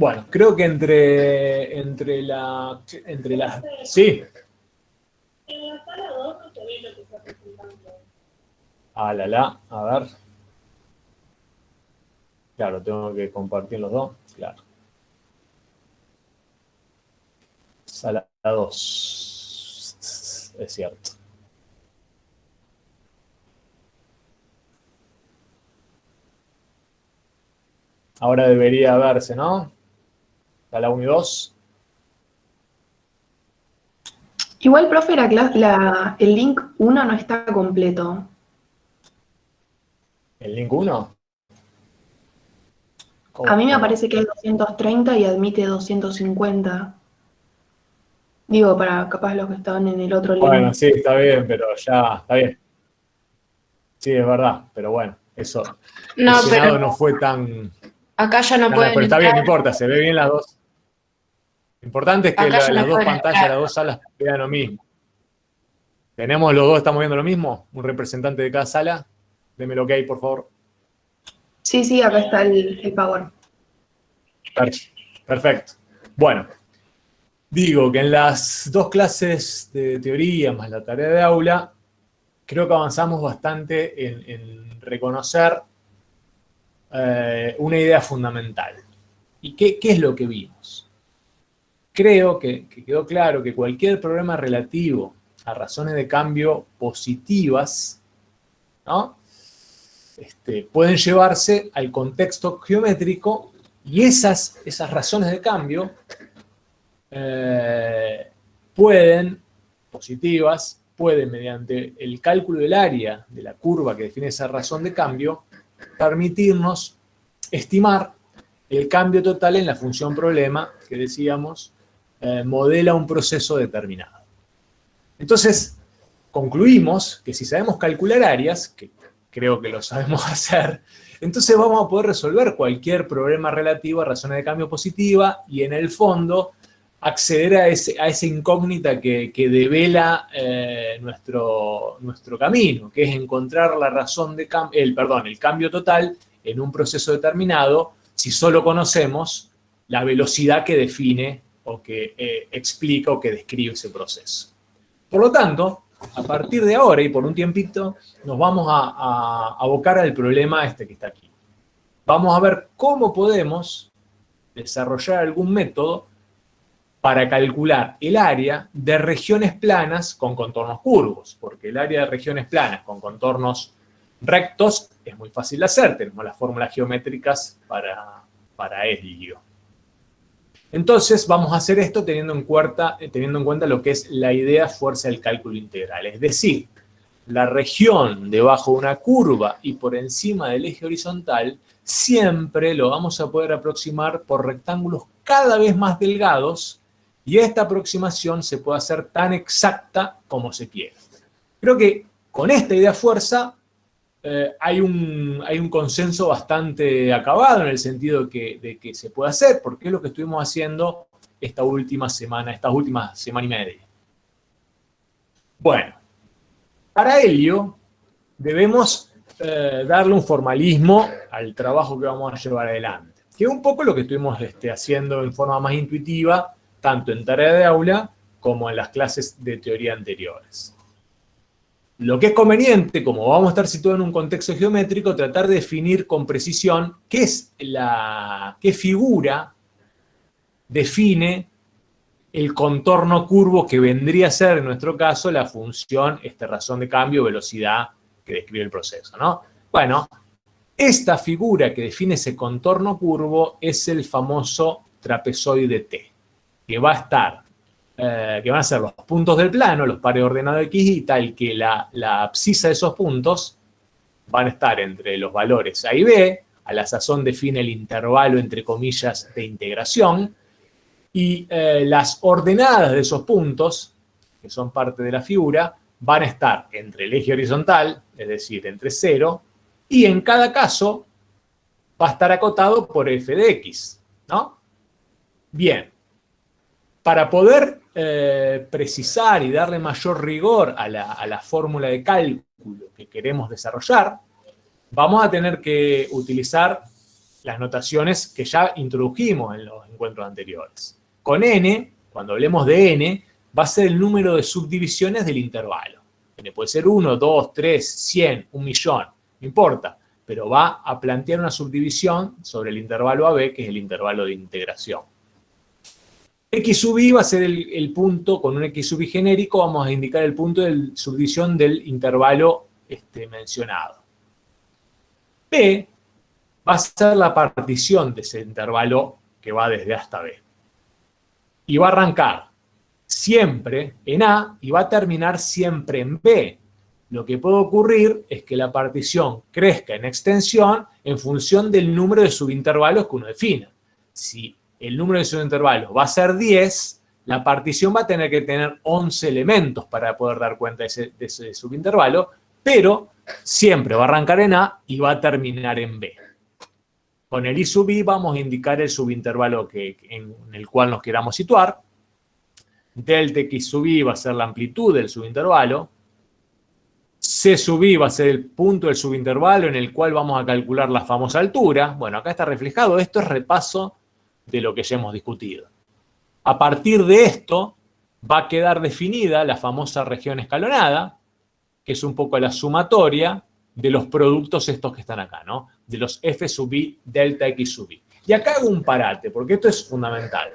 Bueno, creo que entre las... Sí. En la sala 2 no se ve lo que está presentando. A ver. Claro, tengo que compartir los dos. Claro. Sala 2. Es cierto. Ahora debería verse, ¿no? Sala 1 y 2. Igual, profe, el link 1 no está completo. ¿El link 1? A mí me parece que es 230 y admite 250. Digo, para capaz los que estaban en el otro link. Bueno, sí, está bien, pero ya está bien. Sí, es verdad, pero bueno, eso. No, el Senado pero no fue tan... acá ya no pueden pero está entrar. bien, no importa, se ve bien las dos. Lo importante es que Acá ya las no dos pueden pantallas, entrar. las dos salas vean lo mismo. ¿Tenemos los dos, estamos viendo lo mismo? ¿Un representante de cada sala? Deme el ok, por favor. Sí, acá está el Power. Perfecto. Bueno, digo que en las dos clases de teoría más la tarea de aula, creo que avanzamos bastante en reconocer una idea fundamental. ¿Y qué es lo que vimos? Creo que quedó claro que cualquier problema relativo a razones de cambio positivas, ¿no? Pueden llevarse al contexto geométrico y esas razones de cambio positivas, pueden mediante el cálculo del área de la curva que define esa razón de cambio, permitirnos estimar el cambio total en la función problema que decíamos modela un proceso determinado. Entonces, concluimos que si sabemos calcular áreas, que creo que lo sabemos hacer, entonces vamos a poder resolver cualquier problema relativo a razones de cambio positiva y en el fondo acceder a esa incógnita que devela nuestro camino, que es encontrar la razón de el cambio total en un proceso determinado si solo conocemos la velocidad que define o que explica o que describe ese proceso. Por lo tanto, a partir de ahora y por un tiempito, nos vamos a abocar al problema que está aquí. Vamos a ver cómo podemos desarrollar algún método para calcular el área de regiones planas con contornos curvos, porque el área de regiones planas con contornos rectos es muy fácil de hacer, tenemos las fórmulas geométricas para ello. Entonces vamos a hacer esto teniendo en cuenta lo que es la idea fuerza del cálculo integral, es decir, la región debajo de una curva y por encima del eje horizontal siempre lo vamos a poder aproximar por rectángulos cada vez más delgados y esta aproximación se puede hacer tan exacta como se quiera. Creo que con esta idea fuerza hay un consenso bastante acabado en el sentido de que se puede hacer, porque es lo que estuvimos haciendo estas últimas semana y media. Bueno, para ello debemos darle un formalismo al trabajo que vamos a llevar adelante, que es un poco lo que estuvimos haciendo en forma más intuitiva, tanto en tarea de aula como en las clases de teoría anteriores. Lo que es conveniente, como vamos a estar situados en un contexto geométrico, tratar de definir con precisión qué figura define el contorno curvo que vendría a ser, en nuestro caso, la función, razón de cambio, velocidad que describe el proceso, ¿no? Bueno, esta figura que define ese contorno curvo es el famoso trapezoide T, que va a estar que van a ser los puntos del plano, los pares ordenados X y tal que la abscisa de esos puntos van a estar entre los valores A y B, a la sazón define el intervalo entre comillas de integración, y las ordenadas de esos puntos, que son parte de la figura, van a estar entre el eje horizontal, es decir, entre 0, y en cada caso va a estar acotado por f de x, ¿no? Bien, para poder precisar y darle mayor rigor a la fórmula de cálculo que queremos desarrollar, vamos a tener que utilizar las notaciones que ya introdujimos en encuentros anteriores. Con n, cuando hablemos de n, va a ser el número de subdivisiones del intervalo. N puede ser 1, 2, 3, 100, 1.000.000, no importa, pero va a plantear una subdivisión sobre el intervalo AB, que es el intervalo de integración. X sub i va a ser el punto, con un X sub i genérico, vamos a indicar el punto de subdivisión del intervalo mencionado. P va a ser la partición de ese intervalo que va desde A hasta B. Y va a arrancar siempre en A y va a terminar siempre en B. Lo que puede ocurrir es que la partición crezca en extensión en función del número de subintervalos que uno defina. Si el número de subintervalos va a ser 10, la partición va a tener que tener 11 elementos para poder dar cuenta de ese subintervalo, pero siempre va a arrancar en A y va a terminar en B. Con el I sub i vamos a indicar el subintervalo en el cual nos queramos situar. Delta X sub i va a ser la amplitud del subintervalo. C sub i va a ser el punto del subintervalo en el cual vamos a calcular la famosa altura. Bueno, acá está reflejado. Esto es repaso de lo que ya hemos discutido. A partir de esto va a quedar definida la famosa región escalonada, que es un poco la sumatoria de los productos estos que están acá, ¿no? De los F sub i delta X sub i. Y acá hago un parate, porque esto es fundamental.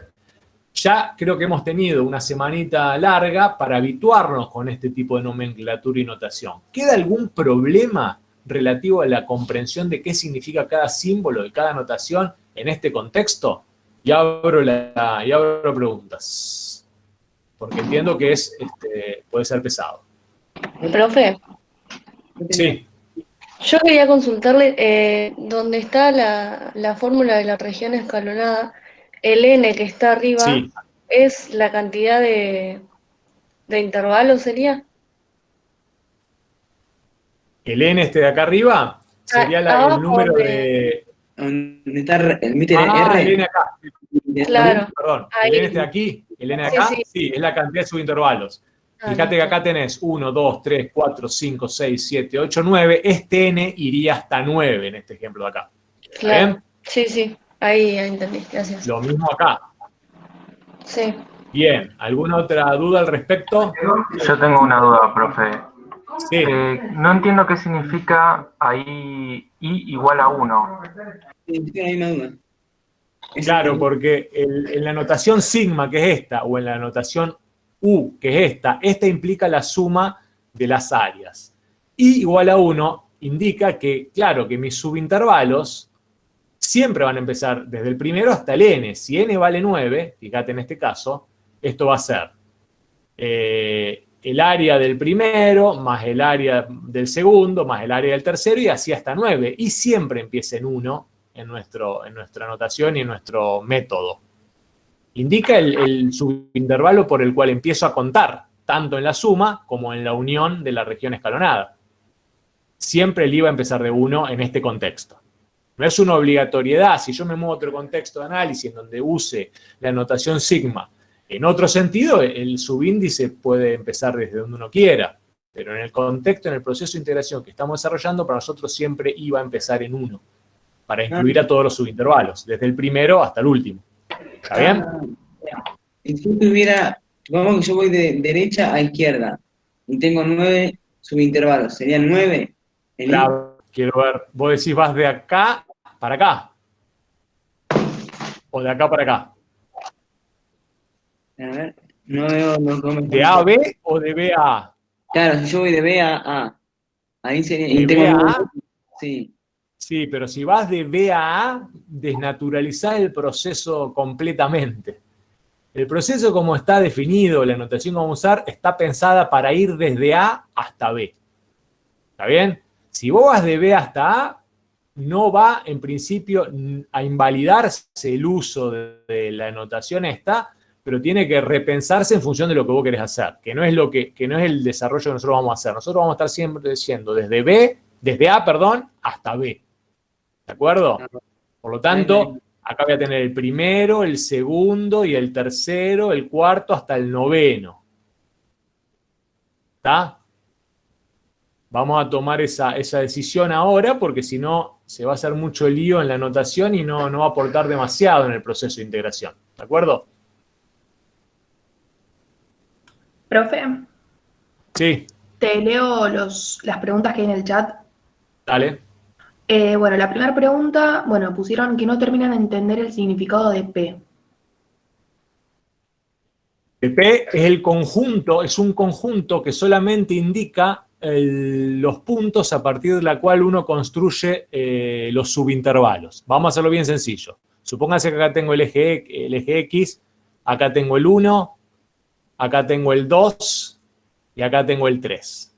Ya creo que hemos tenido una semanita larga para habituarnos con este tipo de nomenclatura y notación. ¿Queda algún problema relativo a la comprensión de qué significa cada símbolo de cada notación en este contexto? Y abro preguntas, porque entiendo que puede ser pesado. Profe, Sí. yo quería consultarle dónde está la fórmula de la región escalonada. El n que está arriba, Sí. ¿es la cantidad de intervalos, sería? El n de acá arriba sería el abajo número de... ¿Dónde está el mite Ah, R? el n acá. Claro. Perdón, Ahí. el n de aquí, el n de acá, Sí, sí. sí, es la cantidad de subintervalos. Fíjate que acá tenés 1, 2, 3, 4, 5, 6, 7, 8, 9. Este n iría hasta 9 en este ejemplo de acá. ¿Está Claro. bien? Sí, sí. Ahí entendí. Gracias. Lo mismo acá. Sí. Bien, ¿alguna otra duda al respecto? Yo tengo una duda, profe. Sí. No entiendo qué significa ahí I igual a 1. Sí, tengo la misma duda. Claro, porque en la notación sigma, que es esta, o en la notación U, que es esta implica la suma de las áreas. I igual a 1 indica que, claro, que mis subintervalos siempre van a empezar desde el primero hasta el n. Si n vale 9, fíjate en este caso, esto va a ser el área del primero, más el área del segundo, más el área del tercero, y así hasta 9. Y siempre empieza en 1 en nuestra notación y en nuestro método. Indica el subintervalo por el cual empiezo a contar, tanto en la suma como en la unión de la región escalonada. Siempre el I va a empezar de 1 en este contexto. No es una obligatoriedad. Si yo me muevo a otro contexto de análisis en donde use la notación sigma en otro sentido, el subíndice puede empezar desde donde uno quiera. Pero en el contexto, en el proceso de integración que estamos desarrollando, para nosotros siempre I va a empezar en 1, para incluir a todos los subintervalos, desde el primero hasta el último. ¿Está bien? Si yo tuviera, supongamos que yo voy de derecha a izquierda y tengo 9 subintervalos, ¿serían 9? Claro, quiero ver. Vos decís, vas de acá para acá. O de acá para acá. A ver, no veo los comentarios. ¿De A a B o de B a A? Claro, si yo voy de B a A, ahí sería. ¿De Y tengo B a 9, A? sí. Sí, pero si vas de B a A, desnaturalizás el proceso completamente. El proceso como está definido, la notación que vamos a usar, está pensada para ir desde A hasta B. ¿Está bien? Si vos vas de B hasta A, no va en principio a invalidarse el uso de la notación esta, pero tiene que repensarse en función de lo que vos querés hacer, que no es el desarrollo que nosotros vamos a hacer. Nosotros vamos a estar siempre diciendo desde A, hasta B. ¿De acuerdo? Por lo tanto, acá voy a tener el primero, el segundo y el tercero, el cuarto hasta el noveno. ¿Está? Vamos a tomar esa decisión ahora porque si no se va a hacer mucho lío en la anotación y no va a aportar demasiado en el proceso de integración. ¿De acuerdo? Profe, Sí, te leo las preguntas que hay en el chat. dale. Bueno, la primera pregunta, bueno, pusieron que no terminan de entender el significado de P. El P es el conjunto, es un conjunto que solamente indica los puntos a partir de la cual uno construye los subintervalos. Vamos a hacerlo bien sencillo. Supónganse que acá tengo el eje X, acá tengo el 1, acá tengo el 2 y acá tengo el 3.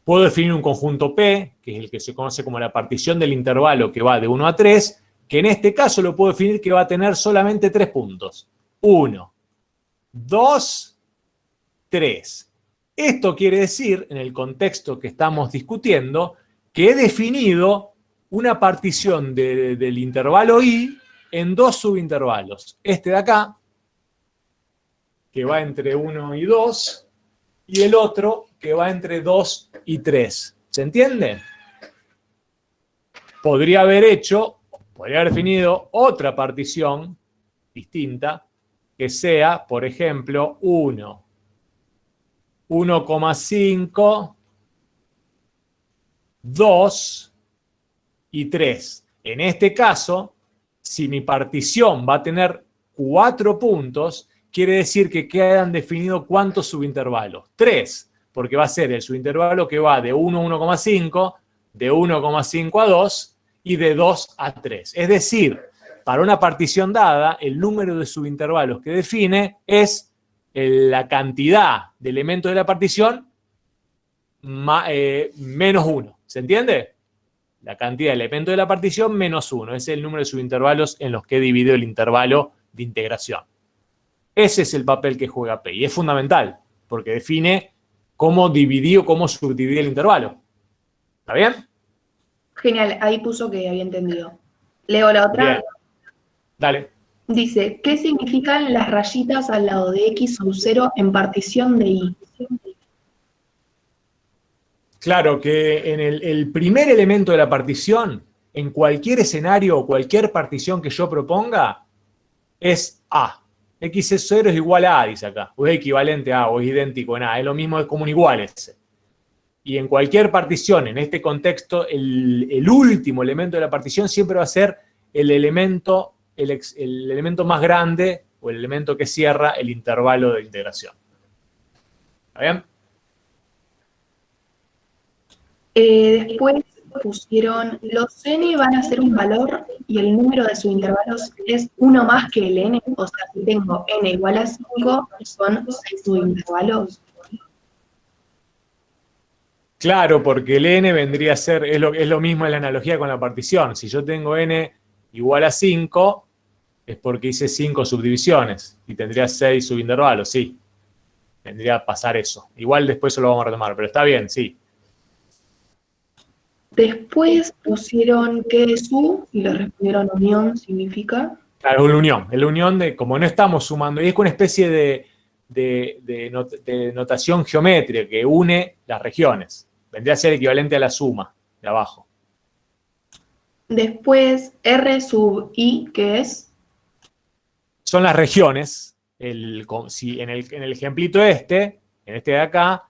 Puedo definir un conjunto P, que es el que se conoce como la partición del intervalo que va de 1 a 3, que en este caso lo puedo definir que va a tener solamente 3 puntos. 1, 2, 3. Esto quiere decir, en el contexto que estamos discutiendo, que he definido una partición del intervalo I en 2 subintervalos. Este de acá, que va entre 1 y 2, y el otro, que va entre 2 y 3. ¿Se entiende? Podría haber definido otra partición distinta, que sea, por ejemplo, 1, 1,5, 2 y 3. En este caso, si mi partición va a tener 4 puntos, quiere decir que quedan definidos cuántos subintervalos. 3, porque va a ser el subintervalo que va de 1 a 1,5, de 1,5 a 2 y de 2 a 3. Es decir, para una partición dada, el número de subintervalos que define es la cantidad de elementos de la partición menos 1. ¿Se entiende? La cantidad de elementos de la partición menos 1. Ese es el número de subintervalos en los que he dividido el intervalo de integración. Ese es el papel que juega P. Y es fundamental, porque define cómo dividir o cómo subdividir el intervalo. ¿Está bien? Genial, ahí puso que había entendido. Leo la otra. Bien. Dale. Dice, ¿qué significan las rayitas al lado de X sub 0 en partición de Y? Claro que en el primer elemento de la partición, en cualquier escenario o cualquier partición que yo proponga, es A. X0 es igual a A, dice acá. O es equivalente a A, o es idéntico en A. Es lo mismo, es como un igual ese. Y en cualquier partición, en este contexto, el último elemento de la partición siempre va a ser el elemento más grande o el elemento que cierra el intervalo de integración. ¿Está bien? Después pusieron, los n van a ser un valor y el número de subintervalos es uno más que el n. O sea, si tengo n igual a 5, son 6 subintervalos. Claro, porque el n vendría a ser, es lo mismo en la analogía con la partición. Si yo tengo n igual a 5, es porque hice 5 subdivisiones y tendría 6 subintervalos, sí. Tendría que pasar eso. Igual después eso lo vamos a retomar, pero está bien, sí. Después pusieron que es U y le respondieron unión significa. Claro, la unión de, como no estamos sumando, y es una especie de notación geométrica que une las regiones. Vendría a ser equivalente a la suma de abajo. Después R sub I, que es. Son las regiones. Si en el ejemplito en este de acá,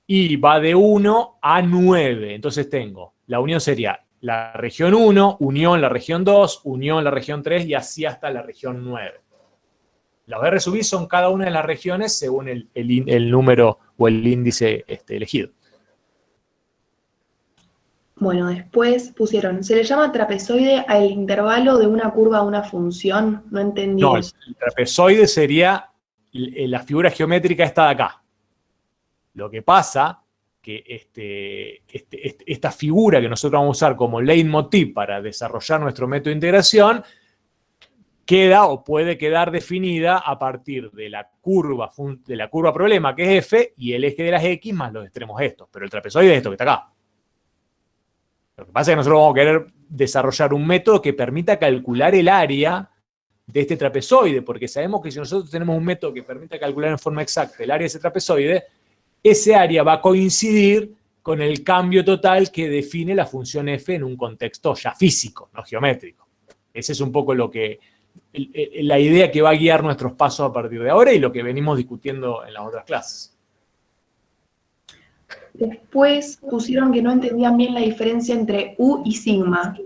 I va de 1 a 9. Entonces tengo, la unión sería la región 1, unión la región 2, unión la región 3 y así hasta la región 9. Los R sub I son cada una de las regiones según el número o el índice elegido. Bueno, después pusieron, se le llama trapezoide al intervalo de una curva a una función. No entendí No, eso. el trapezoide sería la figura geométrica esta de acá. Lo que pasa que esta figura que nosotros vamos a usar como leitmotiv para desarrollar nuestro método de integración queda o puede quedar definida a partir de la curva problema, que es F, y el eje de las X más los extremos estos. Pero el trapezoide es esto que está acá. Lo que pasa es que nosotros vamos a querer desarrollar un método que permita calcular el área de este trapezoide, porque sabemos que si nosotros tenemos un método que permita calcular en forma exacta el área de ese trapezoide, ese área va a coincidir con el cambio total que define la función f en un contexto ya físico, no geométrico. Ese es un poco la idea que va a guiar nuestros pasos a partir de ahora y lo que venimos discutiendo en las otras clases. Después pusieron que no entendían bien la diferencia entre U y sigma.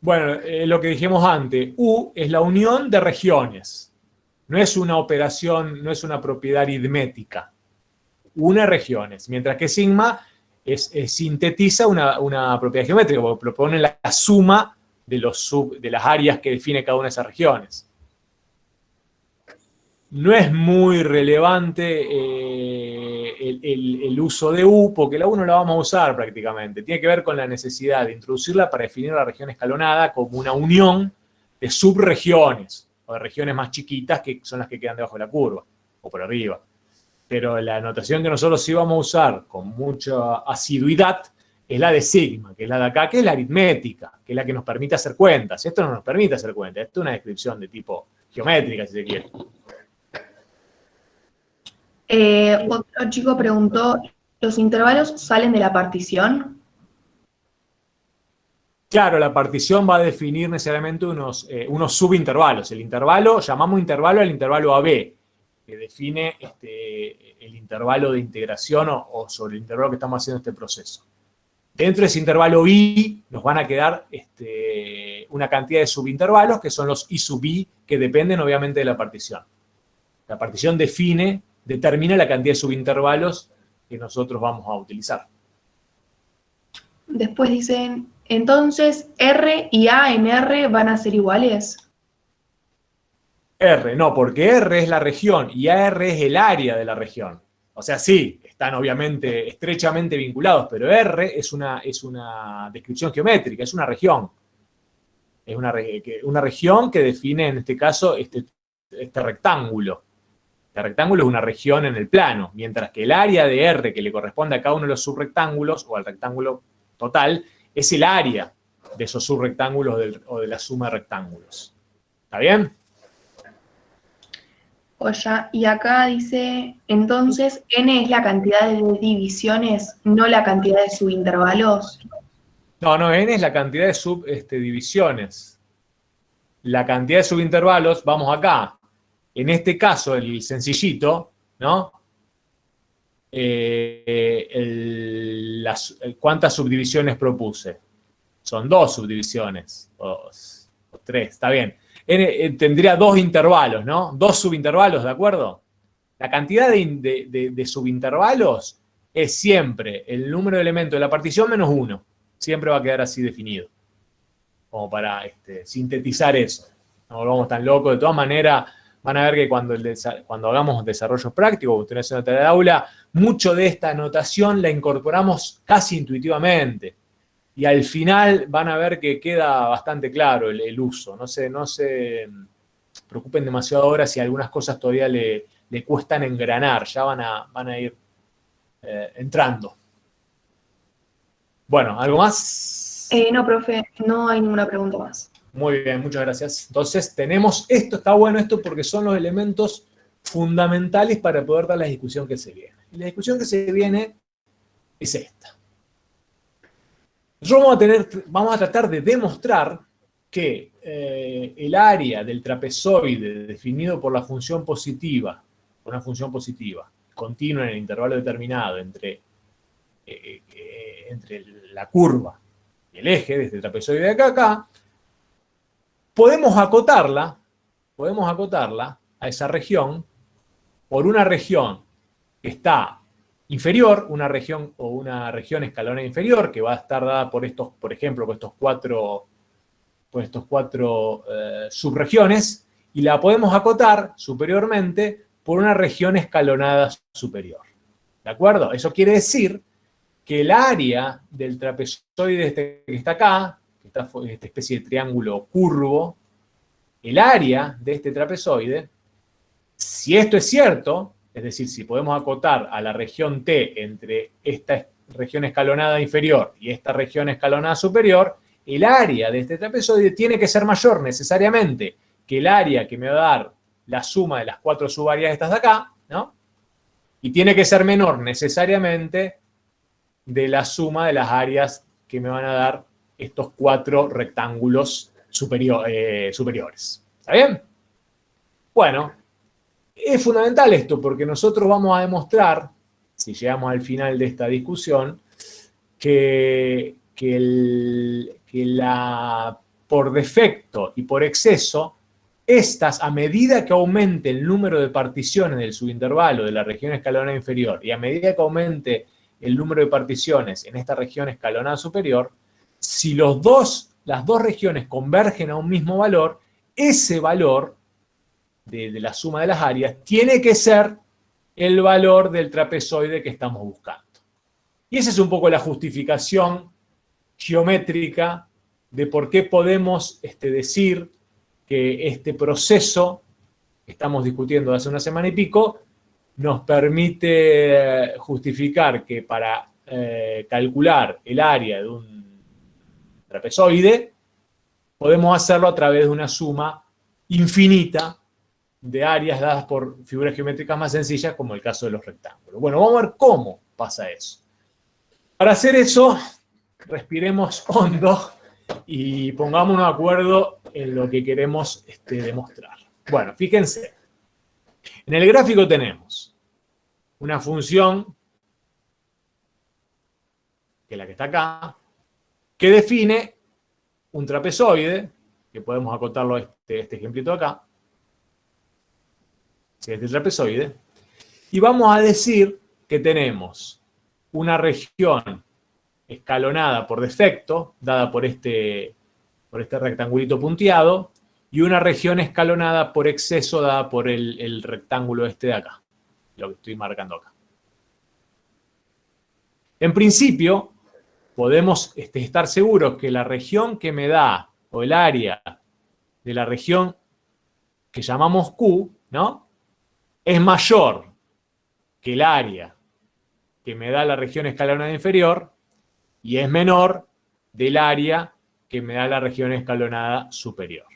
Bueno, lo que dijimos antes, U es la unión de regiones. No es una operación, no es una propiedad aritmética. Une regiones, mientras que sigma sintetiza una propiedad geométrica, porque propone la suma de las áreas que define cada una de esas regiones. No es muy relevante el uso de U, porque la U no la vamos a usar prácticamente. Tiene que ver con la necesidad de introducirla para definir la región escalonada como una unión de subregiones, o de regiones más chiquitas que son las que quedan debajo de la curva, o por arriba. Pero la notación que nosotros sí vamos a usar con mucha asiduidad es la de sigma, que es la de acá, que es la aritmética, que es la que nos permite hacer cuentas. Esto no nos permite hacer cuentas, esto es una descripción de tipo geométrica, si se quiere. Otro chico preguntó, ¿los intervalos salen de la partición? Claro, la partición va a definir necesariamente unos subintervalos. El intervalo, llamamos intervalo al intervalo AB, que define el intervalo de integración o sobre el intervalo que estamos haciendo este proceso. Dentro de ese intervalo I nos van a quedar una cantidad de subintervalos, que son los I sub I, que dependen obviamente de la partición. La partición determina la cantidad de subintervalos que nosotros vamos a utilizar. Después dicen, entonces R y A en R van a ser iguales. R, no, porque R es la región y AR es el área de la región. O sea, sí, están obviamente estrechamente vinculados, pero R es una descripción geométrica, es una región. Es una región que define, en este caso, este rectángulo. Este rectángulo es una región en el plano, mientras que el área de R que le corresponde a cada uno de los subrectángulos, o al rectángulo total, es el área de esos subrectángulos o de la suma de rectángulos. ¿Está bien? Oye, y acá dice, entonces N es la cantidad de divisiones, no la cantidad de subintervalos. No, N es la cantidad de subdivisiones. La cantidad de subintervalos, vamos acá. En este caso, el sencillito, ¿no? ¿Cuántas subdivisiones propuse? Son 2 subdivisiones, o 3, está bien. Tendría 2 intervalos, ¿no? 2 subintervalos, ¿de acuerdo? La cantidad de subintervalos es siempre el número de elementos de la partición menos 1. Siempre va a quedar así definido. Como para sintetizar eso. No volvamos tan locos. De todas maneras, van a ver que cuando hagamos desarrollos prácticos, ustedes en la tarea de aula, mucho de esta notación la incorporamos casi intuitivamente. Y al final van a ver que queda bastante claro el uso. No se preocupen demasiado ahora si algunas cosas todavía le cuestan engranar. Ya van a ir entrando. Bueno, ¿algo más? No, profe, no hay ninguna pregunta más. Muy bien, muchas gracias. Entonces tenemos esto, está bueno esto porque son los elementos fundamentales para poder dar la discusión que se viene. Y la discusión que se viene es esta. Nosotros vamos a tratar de demostrar que el área del trapezoide definido por la función positiva, una función positiva, continua en el intervalo determinado entre la curva y el eje de este trapezoide de acá a acá, podemos acotarla a esa región por una región que está inferior, una región escalonada inferior, que va a estar dada por ejemplo, por estos cuatro subregiones, y la podemos acotar superiormente por una región escalonada superior. ¿De acuerdo? Eso quiere decir que el área del trapezoide que está acá, que está en esta especie de triángulo curvo, el área de este trapezoide, si esto es cierto, es decir, si podemos acotar a la región T entre esta región escalonada inferior y esta región escalonada superior, el área de este trapezoide tiene que ser mayor necesariamente que el área que me va a dar la suma de las 4 subáreas estas de acá, ¿no? Y tiene que ser menor necesariamente de la suma de las áreas que me van a dar estos 4 rectángulos superiores. ¿Está bien? Bueno, es fundamental esto porque nosotros vamos a demostrar, si llegamos al final de esta discusión, que por defecto y por exceso, estas, a medida que aumente el número de particiones del subintervalo de la región escalonada inferior y a medida que aumente el número de particiones en esta región escalonada superior, si las dos regiones convergen a un mismo valor, ese valor de la suma de las áreas tiene que ser el valor del trapezoide que estamos buscando. Y esa es un poco la justificación geométrica de por qué podemos decir que este proceso que estamos discutiendo hace una semana y pico nos permite justificar que para calcular el área de un trapezoide podemos hacerlo a través de una suma infinita de áreas dadas por figuras geométricas más sencillas, como el caso de los rectángulos. Bueno, vamos a ver cómo pasa eso. Para hacer eso, respiremos hondo y pongámonos de acuerdo en lo que queremos demostrar. Bueno, fíjense. En el gráfico tenemos una función, que es la que está acá, que define un trapezoide, que podemos acotarlo a este ejemplito de acá, este trapezoide, y vamos a decir que tenemos una región escalonada por defecto, dada por este rectangulito punteado, y una región escalonada por exceso, dada por el rectángulo de acá, lo que estoy marcando acá. En principio, podemos estar seguros que la región que me da, o el área de la región que llamamos Q, ¿no?, es mayor que el área que me da la región escalonada inferior y es menor del área que me da la región escalonada superior.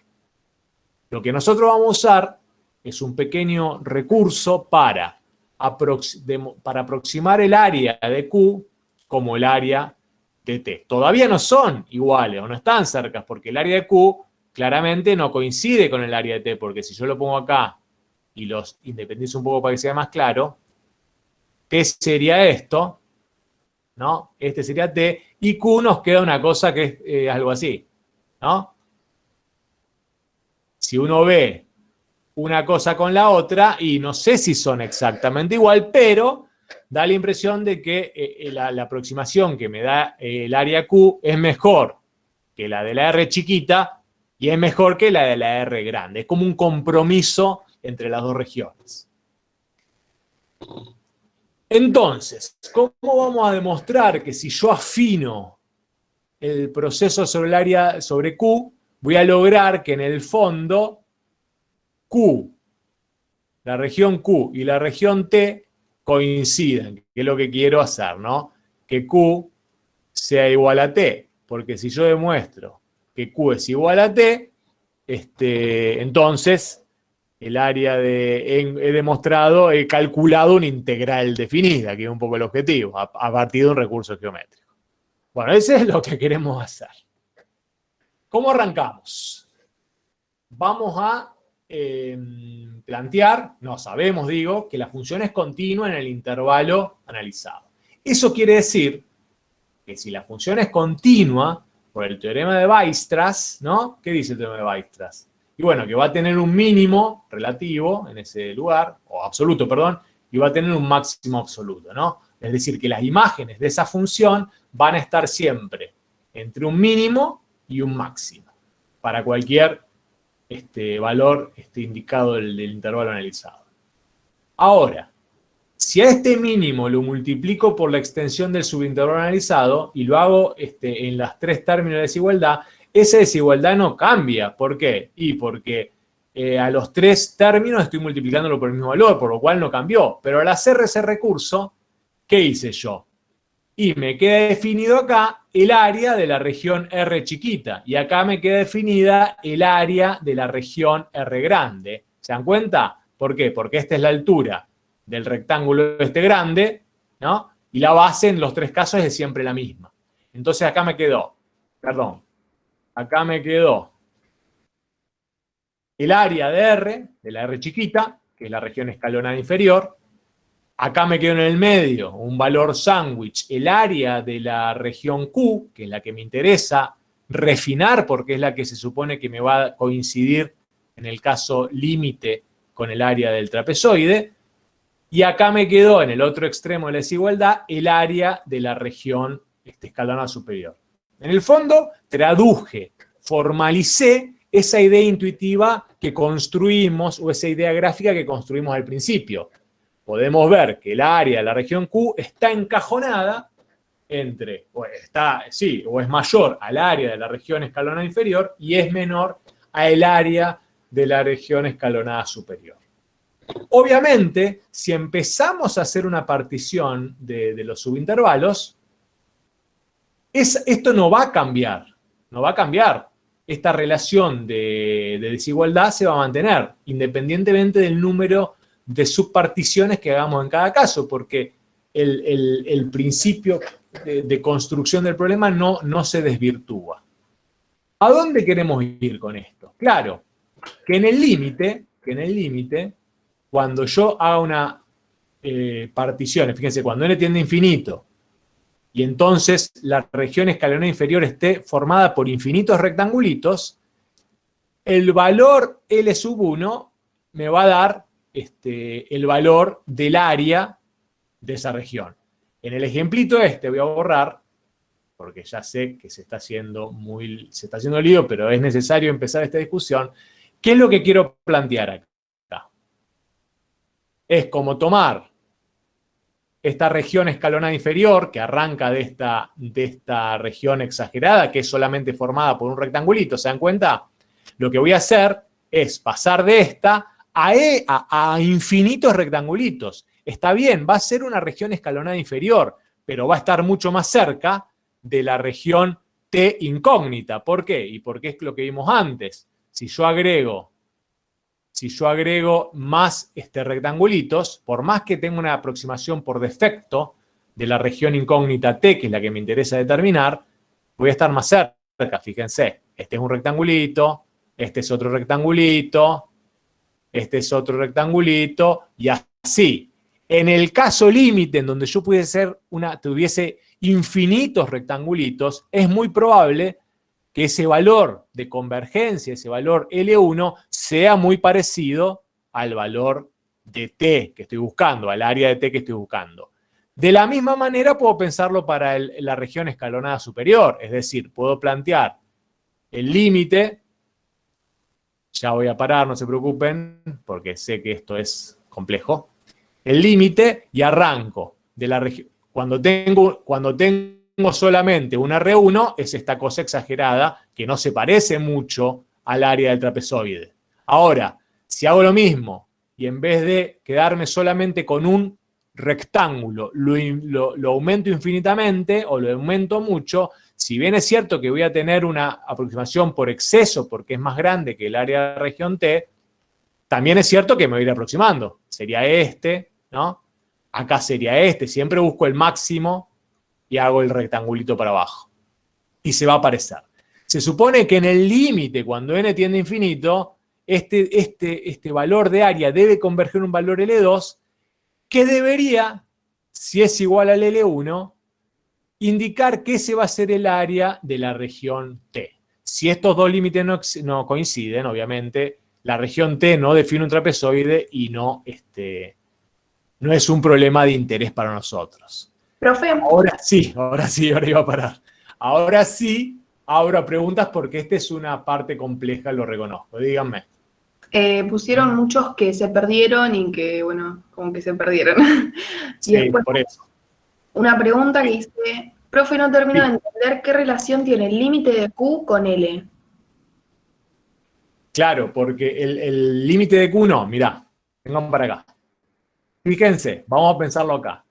Lo que nosotros vamos a usar es un pequeño recurso para aproximar el área de Q como el área de T. Todavía no son iguales o no están cerca porque el área de Q claramente no coincide con el área de T, porque si yo lo pongo acá y los independizo un poco para que sea más claro, T sería esto, ¿no? Este sería T, y Q nos queda una cosa que es algo así, ¿no? Si uno ve una cosa con la otra, y no sé si son exactamente igual, pero da la impresión de que la aproximación que me da el área Q es mejor que la de la R chiquita y es mejor que la de la R grande. Es como un compromiso entre las dos regiones. Entonces, ¿cómo vamos a demostrar que si yo afino el proceso sobre el área sobre Q, voy a lograr que en el fondo Q, la región Q y la región T coincidan, que es lo que quiero hacer, ¿no? Que Q sea igual a T, porque si yo demuestro que Q es igual a T, entonces el área he calculado una integral definida, que es un poco el objetivo, a partir de un recurso geométrico. Bueno, ese es lo que queremos hacer. ¿Cómo arrancamos? Vamos a plantear, no sabemos, digo, que la función es continua en el intervalo analizado. Eso quiere decir que si la función es continua, por el teorema de Weierstrass, ¿no? ¿Qué dice el teorema de Weierstrass? Y bueno, que va a tener un mínimo relativo en ese lugar, o absoluto, perdón, y va a tener un máximo absoluto, ¿no? Es decir, que las imágenes de esa función van a estar siempre entre un mínimo y un máximo, para cualquier valor indicado del intervalo analizado. Ahora, si a este mínimo lo multiplico por la extensión del subintervalo analizado y lo hago en las 3 términos de desigualdad, esa desigualdad no cambia. ¿Por qué? Y porque a los 3 términos estoy multiplicándolo por el mismo valor, por lo cual no cambió. Pero al hacer ese recurso, ¿qué hice yo? Y me queda definido acá el área de la región R chiquita. Y acá me queda definida el área de la región R grande. ¿Se dan cuenta? ¿Por qué? Porque esta es la altura del rectángulo grande, ¿no? Y la base en los tres casos es siempre la misma. Entonces acá me quedó, acá me quedó el área de R, de la R chiquita, que es la región escalonada inferior. Acá me quedo en el medio un valor sándwich, el área de la región Q, que es la que me interesa refinar porque es la que se supone que me va a coincidir en el caso límite con el área del trapezoide. Y acá me quedó en el otro extremo de la desigualdad el área de la región escalonada superior. En el fondo, traduje, formalicé esa idea intuitiva que construimos, o esa idea gráfica que construimos al principio. Podemos ver que el área de la región Q está encajonada entre, o es mayor al área de la región escalonada inferior y es menor al área de la región escalonada superior. Obviamente, si empezamos a hacer una partición de los subintervalos, esto no va a cambiar, no va a cambiar. Esta relación de desigualdad se va a mantener, independientemente del número de subparticiones que hagamos en cada caso, porque el principio de construcción del problema no se desvirtúa. ¿A dónde queremos ir con esto? Claro, que en el límite, cuando yo haga una partición, fíjense, cuando n tiende a infinito, y entonces la región escalonada inferior esté formada por infinitos rectangulitos, el valor L sub 1 me va a dar el valor del área de esa región. En el ejemplito voy a borrar, porque ya sé que se está haciendo lío, pero es necesario empezar esta discusión. ¿Qué es lo que quiero plantear acá? Es como tomar esta región escalonada inferior, que arranca de esta región exagerada, que es solamente formada por un rectangulito, ¿se dan cuenta? Lo que voy a hacer es pasar de esta a infinitos rectangulitos. Está bien, va a ser una región escalonada inferior, pero va a estar mucho más cerca de la región T incógnita. ¿Por qué? Y porque es lo que vimos antes. Si yo agrego más rectangulitos, por más que tenga una aproximación por defecto de la región incógnita T, que es la que me interesa determinar, voy a estar más cerca, fíjense. Este es un rectangulito, este es otro rectangulito, este es otro rectangulito, y así. En el caso límite, en donde yo tuviese infinitos rectangulitos, es muy probable que ese valor de convergencia, ese valor L1, sea muy parecido al valor de T que estoy buscando, al área de T que estoy buscando. De la misma manera puedo pensarlo para la región escalonada superior, es decir, puedo plantear el límite, ya voy a parar, no se preocupen, porque sé que esto es complejo, el límite y arranco de la región. Cuando tengo solamente un R1, es esta cosa exagerada que no se parece mucho al área del trapezoide. Ahora, si hago lo mismo y en vez de quedarme solamente con un rectángulo, lo aumento infinitamente o lo aumento mucho, si bien es cierto que voy a tener una aproximación por exceso porque es más grande que el área de la región T, también es cierto que me voy a ir aproximando. Sería ¿no? Acá sería siempre busco el máximo y hago el rectangulito para abajo. Y se va a aparecer. Se supone que en el límite, cuando n tiende a infinito, este valor de área debe converger un valor L2 que debería, si es igual al L1, indicar que ese va a ser el área de la región T. Si estos dos límites no coinciden, obviamente, la región T no define un trapezoide y no es un problema de interés para nosotros. Profe. Ahora iba a parar. Ahora sí, abro preguntas porque esta es una parte compleja, lo reconozco. Díganme. Pusieron muchos que se perdieron y que, bueno, como que se perdieron. Sí, y después, por eso. una pregunta que dice, profe, no termino de entender qué relación tiene el límite de Q con L. Claro, porque el límite de Q no, mirá, vengan para acá. Fíjense, vamos a pensarlo acá.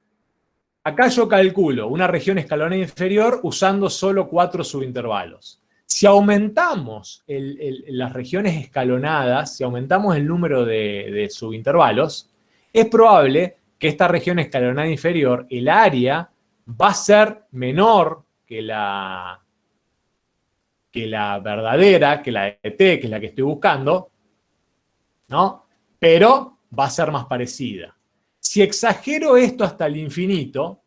Acá yo calculo una región escalonada inferior usando solo 4 subintervalos. Si aumentamos las regiones escalonadas, si aumentamos el número de subintervalos, es probable que esta región escalonada inferior, el área va a ser menor que la verdadera, que la de T, que es la que estoy buscando, ¿no? Pero va a ser más parecida. Si exagero esto hasta el infinito,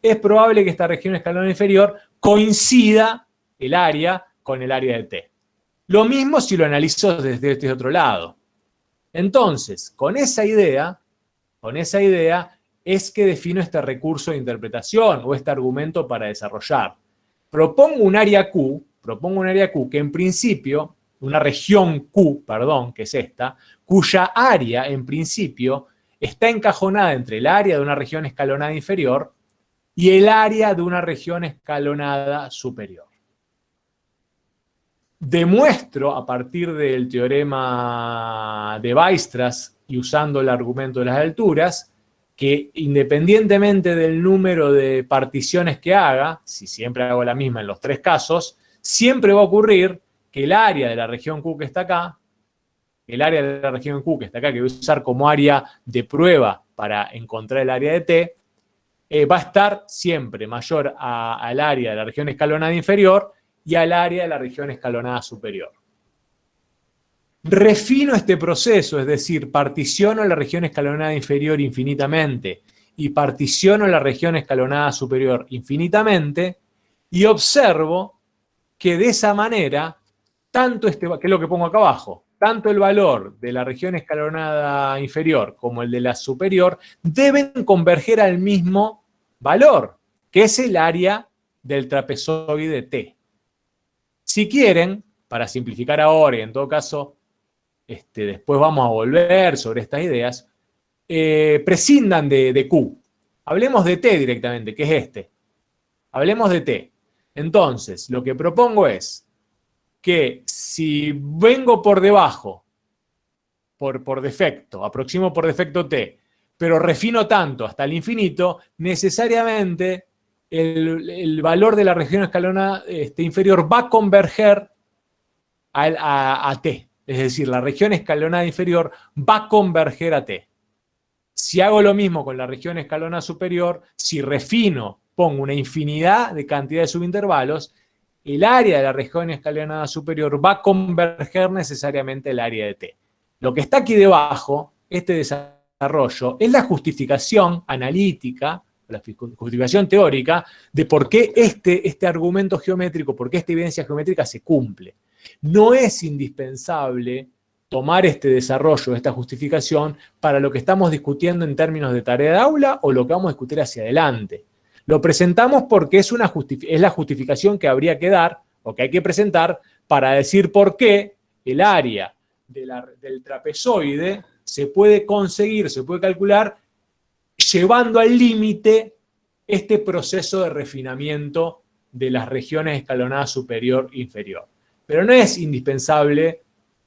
es probable que esta región escalonada inferior coincida el área con el área de T. Lo mismo si lo analizo desde este otro lado. Entonces, con esa idea es que defino este recurso de interpretación o este argumento para desarrollar. Propongo un área Q que en principio, una región Q, perdón, que es esta, cuya área en principio está encajonada entre el área de una región escalonada inferior y el área de una región escalonada superior. Demuestro a partir del teorema de Weierstrass y usando el argumento de las alturas que independientemente del número de particiones que haga, si siempre hago la misma en los tres casos, siempre va a ocurrir que el área de la región Q que está acá, que voy a usar como área de prueba para encontrar el área de T, va a estar siempre mayor al área de la región escalonada inferior y al área de la región escalonada superior. Refino este proceso, es decir, particiono la región escalonada inferior infinitamente y particiono la región escalonada superior infinitamente y observo que de esa manera, que es lo que pongo acá abajo, tanto el valor de la región escalonada inferior como el de la superior deben converger al mismo valor, que es el área del trapezoide T. Si quieren, para simplificar ahora y en todo caso después vamos a volver sobre estas ideas, prescindan de Q. Hablemos de T directamente, que es este. Hablemos de T. Entonces, lo que propongo es que si vengo por debajo, por defecto, aproximo por defecto T, pero refino tanto hasta el infinito, necesariamente el valor de la región escalonada inferior va a converger a T. Es decir, la región escalonada inferior va a converger a T. Si hago lo mismo con la región escalonada superior, si refino, pongo una infinidad de cantidad de subintervalos, el área de la región escalonada superior va a converger necesariamente el área de T. Lo que está aquí debajo, este desarrollo, es la justificación analítica, la justificación teórica, de por qué este argumento geométrico, por qué esta evidencia geométrica se cumple. No es indispensable tomar este desarrollo, esta justificación, para lo que estamos discutiendo en términos de tarea de aula o lo que vamos a discutir hacia adelante. Lo presentamos porque es la justificación que habría que dar o que hay que presentar para decir por qué el área del trapezoide se puede conseguir, se puede calcular llevando al límite este proceso de refinamiento de las regiones escalonadas superior e inferior. Pero no es indispensable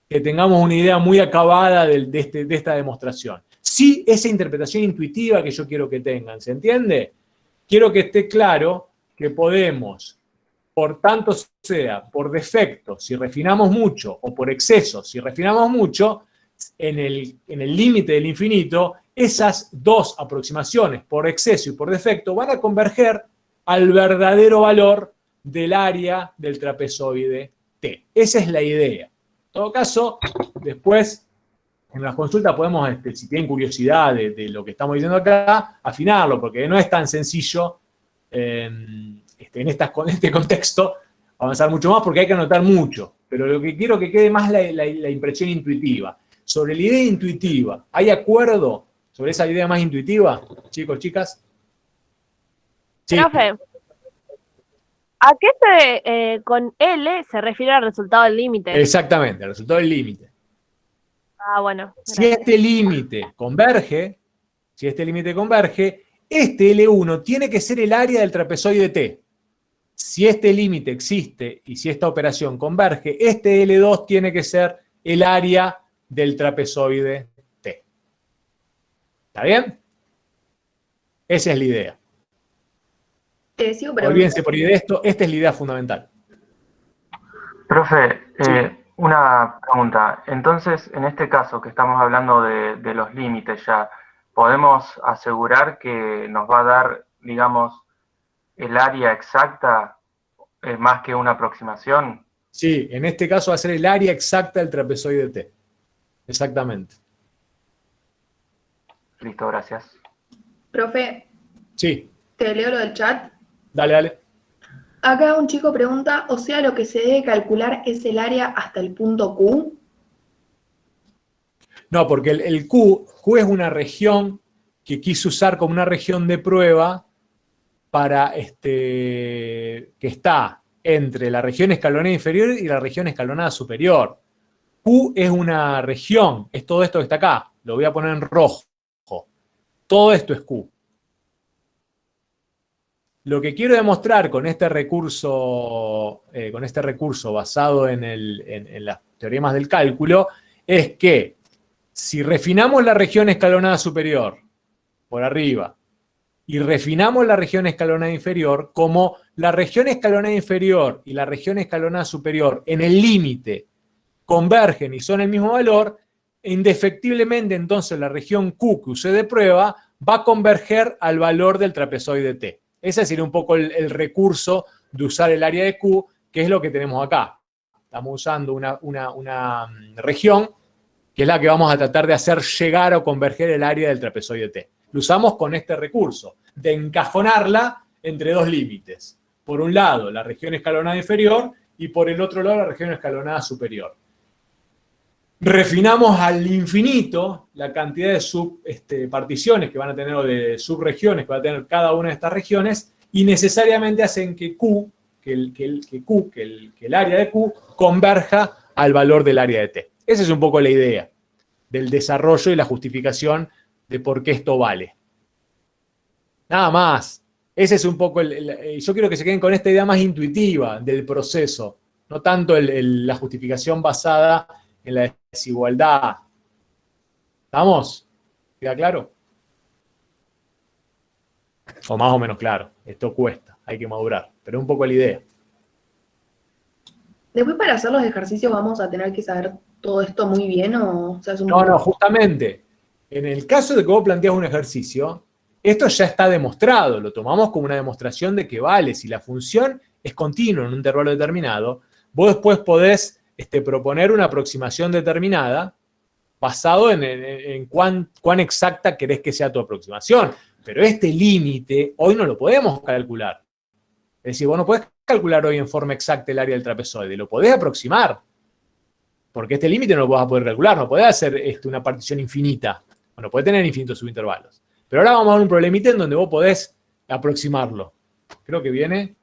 que tengamos una idea muy acabada de esta demostración. Sí, esa interpretación intuitiva que yo quiero que tengan, ¿se entiende? Quiero que esté claro que podemos, por tanto sea por defecto, si refinamos mucho, o por exceso, si refinamos mucho, en el límite del infinito, esas dos aproximaciones, por exceso y por defecto, van a converger al verdadero valor del área del trapezoide T. Esa es la idea. En todo caso, después, en las consultas podemos, si tienen curiosidad de lo que estamos diciendo acá, afinarlo, porque no es tan sencillo en este contexto avanzar mucho más, porque hay que anotar mucho. Pero lo que quiero que quede más la impresión intuitiva. Sobre la idea intuitiva, ¿hay acuerdo sobre esa idea más intuitiva, chicos, chicas? Sí. Profe, ¿a qué con L se refiere al resultado del límite? Exactamente, el resultado del límite. Ah, bueno. Si este límite converge, este L1 tiene que ser el área del trapezoide T. Si este límite existe y si esta operación converge, este L2 tiene que ser el área del trapezoide T. ¿Está bien? Esa es la idea. Olvídense por idea de esto, esta es la idea fundamental. Profe, una pregunta. Entonces, en este caso que estamos hablando de los límites ya, podemos asegurar que nos va a dar, digamos, el área exacta más que una aproximación. Sí, en este caso va a ser el área exacta del trapezoide T. Exactamente. Listo, gracias. Profe, Sí, te leo lo del chat. dale, dale. Acá un chico pregunta, o sea, lo que se debe calcular es el área hasta el punto Q. No, porque el Q es una región que quise usar como una región de prueba para que está entre la región escalonada inferior y la región escalonada superior. Q es una región, es todo esto que está acá. Lo voy a poner en rojo. Todo esto es Q. Lo que quiero demostrar con este recurso basado en las teoremas del cálculo, es que si refinamos la región escalonada superior, por arriba, y refinamos la región escalonada inferior, como la región escalonada inferior y la región escalonada superior en el límite convergen y son el mismo valor, indefectiblemente entonces la región Q que usé de prueba va a converger al valor del trapezoide T. Ese sería un poco el recurso de usar el área de Q, que es lo que tenemos acá. Estamos usando una región que es la que vamos a tratar de hacer llegar o converger el área del trapezoide T. Lo usamos con este recurso, de encajonarla entre dos límites. Por un lado, la región escalonada inferior y por el otro lado, la región escalonada superior. Refinamos al infinito la cantidad de subparticiones que van a tener, o de subregiones que va a tener cada una de estas regiones, y necesariamente hacen que el área de Q converja al valor del área de T. Esa es un poco la idea del desarrollo y la justificación de por qué esto vale. Nada más. Ese es un poco yo quiero que se queden con esta idea más intuitiva del proceso, no tanto la justificación basada en la desigualdad. ¿Estamos? ¿Queda claro? O más o menos claro. Esto cuesta, hay que madurar, pero es un poco la idea. Después para hacer los ejercicios vamos a tener que saber todo esto muy bien o sea, es un... No, justamente. En el caso de que vos planteas un ejercicio, esto ya está demostrado, lo tomamos como una demostración de que vale. Si la función es continua en un intervalo determinado, vos después podés proponer una aproximación determinada basado en cuán exacta querés que sea tu aproximación. Pero este límite hoy no lo podemos calcular. Es decir, vos no podés calcular hoy en forma exacta el área del trapezoide, lo podés aproximar. Porque este límite no lo vas a poder calcular, no podés hacer una partición infinita. Bueno, podés tener infinitos subintervalos. Pero ahora vamos a ver un problemita en donde vos podés aproximarlo. Creo que viene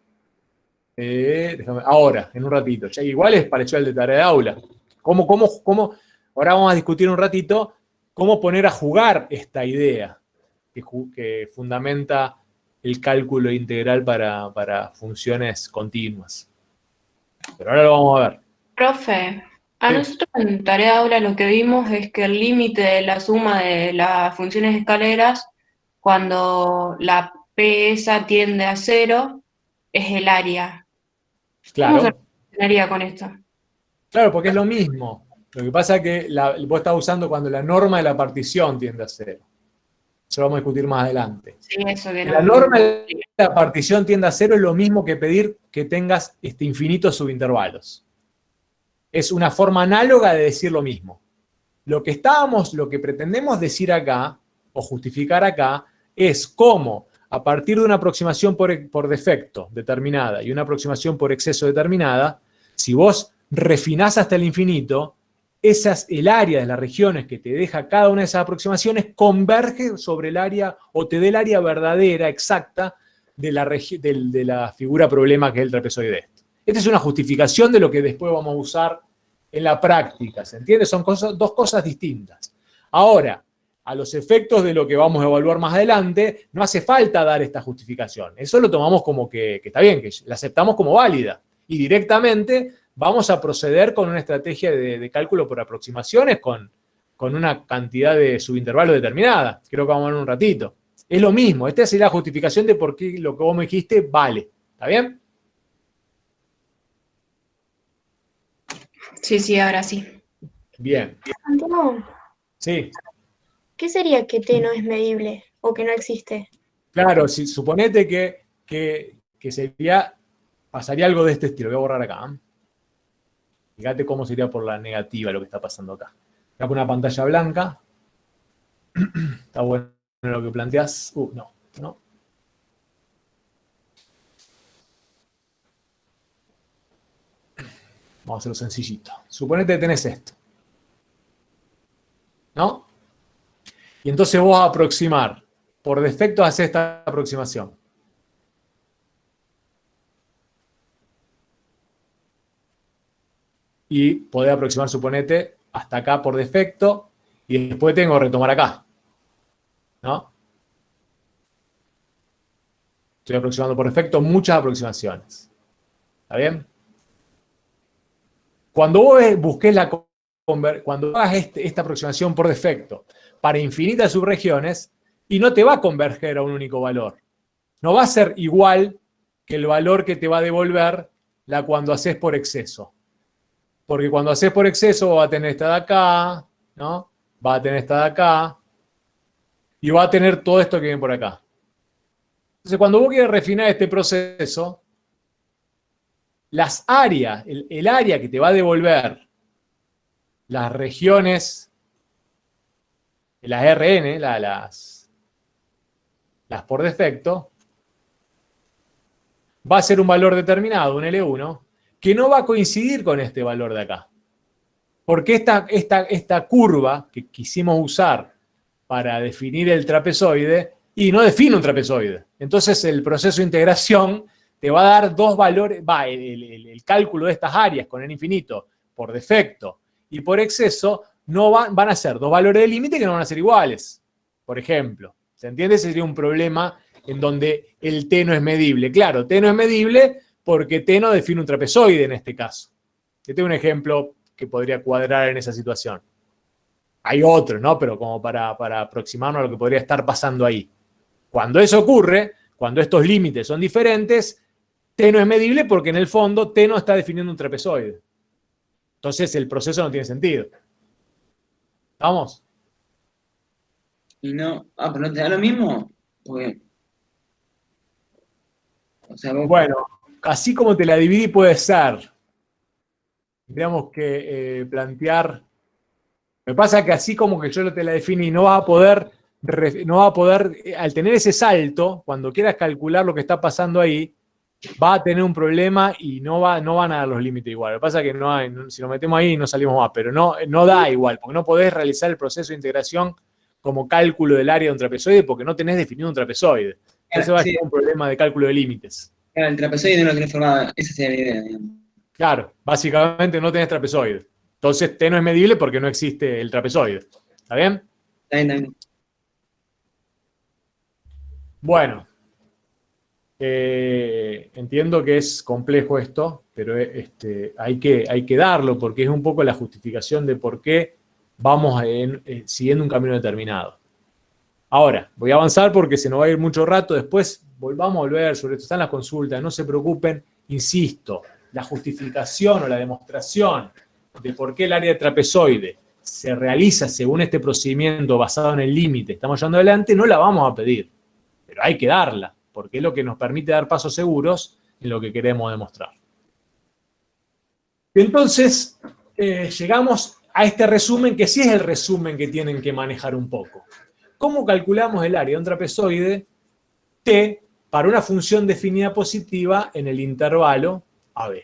ahora, en un ratito. Ya igual es parecido al de tarea de aula. Ahora vamos a discutir un ratito cómo poner a jugar esta idea que fundamenta el cálculo integral para funciones continuas. Pero ahora lo vamos a ver. Profe, a Sí. nosotros en tarea de aula lo que vimos es que el límite de la suma de las funciones escaleras, cuando la PESA tiende a 0, es el área. ¿Cómo se Claro. relacionaría con esto? Claro, porque es lo mismo. Lo que pasa es que vos estás usando cuando la norma de la partición tiende a 0. Eso lo vamos a discutir más adelante. Sí, eso que La no. norma de la partición tiende a 0 es lo mismo que pedir que tengas infinitos subintervalos. Es una forma análoga de decir lo mismo. Lo que pretendemos decir acá, o justificar acá, es cómo, a partir de una aproximación por defecto determinada y una aproximación por exceso determinada, si vos refinás hasta el infinito, el área de las regiones que te deja cada una de esas aproximaciones converge sobre el área, o te dé el área verdadera, exacta, de la figura problema que es el trapezoide. Esta es una justificación de lo que después vamos a usar en la práctica, ¿se entiende? Son dos cosas distintas. Ahora, a los efectos de lo que vamos a evaluar más adelante, no hace falta dar esta justificación. Eso lo tomamos como que está bien, que la aceptamos como válida. Y directamente vamos a proceder con una estrategia de cálculo por aproximaciones con una cantidad de subintervalos determinada. Creo que vamos a ver un ratito. Es lo mismo, esta es la justificación de por qué lo que vos me dijiste vale. ¿Está bien? Sí, ahora sí. Bien. Santiago, Sí. ¿Qué sería que T no es medible o que no existe? Claro, si, suponete que sería, pasaría algo de este estilo. Voy a borrar acá. ¿Eh? Fíjate cómo sería por la negativa lo que está pasando acá. Voy a poner una pantalla blanca. Está bueno lo que planteas. No. Vamos a hacerlo sencillito. Suponete que tenés esto. ¿No? Y entonces vos vas a aproximar. Por defecto haces esta aproximación. Y podés aproximar, suponete, hasta acá por defecto. Y después tengo que retomar acá. ¿No? Estoy aproximando por defecto muchas aproximaciones. ¿Está bien? Cuando vos busques cuando hagas esta aproximación por defecto para infinitas subregiones, y no te va a converger a un único valor. No va a ser igual que el valor que te va a devolver cuando haces por exceso. Porque cuando haces por exceso va a tener esta de acá, ¿no? Va a tener esta de acá, y va a tener todo esto que viene por acá. Entonces, cuando vos quieres refinar este proceso, las áreas, el área que te va a devolver las regiones, las RN, las por defecto, va a ser un valor determinado, un L1, que no va a coincidir con este valor de acá. Porque esta curva que quisimos usar para definir el trapezoide, y no define un trapezoide. Entonces el proceso de integración te va a dar dos valores, el cálculo de estas áreas con n infinito por defecto y por exceso no van a ser dos valores de límite que no van a ser iguales. Por ejemplo, ¿se entiende? Ese sería un problema en donde el T no es medible. Claro, T no es medible porque T no define un trapezoide en este caso. Este es un ejemplo que podría cuadrar en esa situación. Hay otros, ¿no? Pero como para aproximarnos a lo que podría estar pasando ahí. Cuando eso ocurre, cuando estos límites son diferentes, T no es medible porque en el fondo T no está definiendo un trapezoide. Entonces el proceso no tiene sentido. ¿Vamos? Y no, pero no te da lo mismo, porque, o sea, vos, Bueno, así como te la dividí puede ser. Tendríamos que plantear. Me pasa que así como que yo te la definí, no va a poder, al tener ese salto, cuando quieras calcular lo que está pasando ahí, va a tener un problema y no van a dar los límites igual. Lo que pasa es que si nos metemos ahí no salimos más, pero no da igual, porque no podés realizar el proceso de integración como cálculo del área de un trapezoide porque no tenés definido un trapezoide. Entonces va a ser un problema de cálculo de límites. Claro, el trapezoide no lo tenés formado, esa sería la idea, digamos. Claro, básicamente no tenés trapezoide. Entonces T no es medible porque no existe el trapezoide. ¿Está bien? Está bien. Bueno. Entiendo que es complejo esto, pero hay que darlo porque es un poco la justificación de por qué vamos siguiendo un camino determinado. Ahora, voy a avanzar porque se nos va a ir mucho rato. Después vamos a volver, sobre esto están las consultas, no se preocupen. Insisto, la justificación o la demostración de por qué el área de trapezoide se realiza según este procedimiento basado en el límite, estamos llevando adelante, no la vamos a pedir, pero hay que darla, porque es lo que nos permite dar pasos seguros en lo que queremos demostrar. Entonces, llegamos a este resumen, que sí es el resumen que tienen que manejar un poco. ¿Cómo calculamos el área de un trapezoide T para una función definida positiva en el intervalo AB?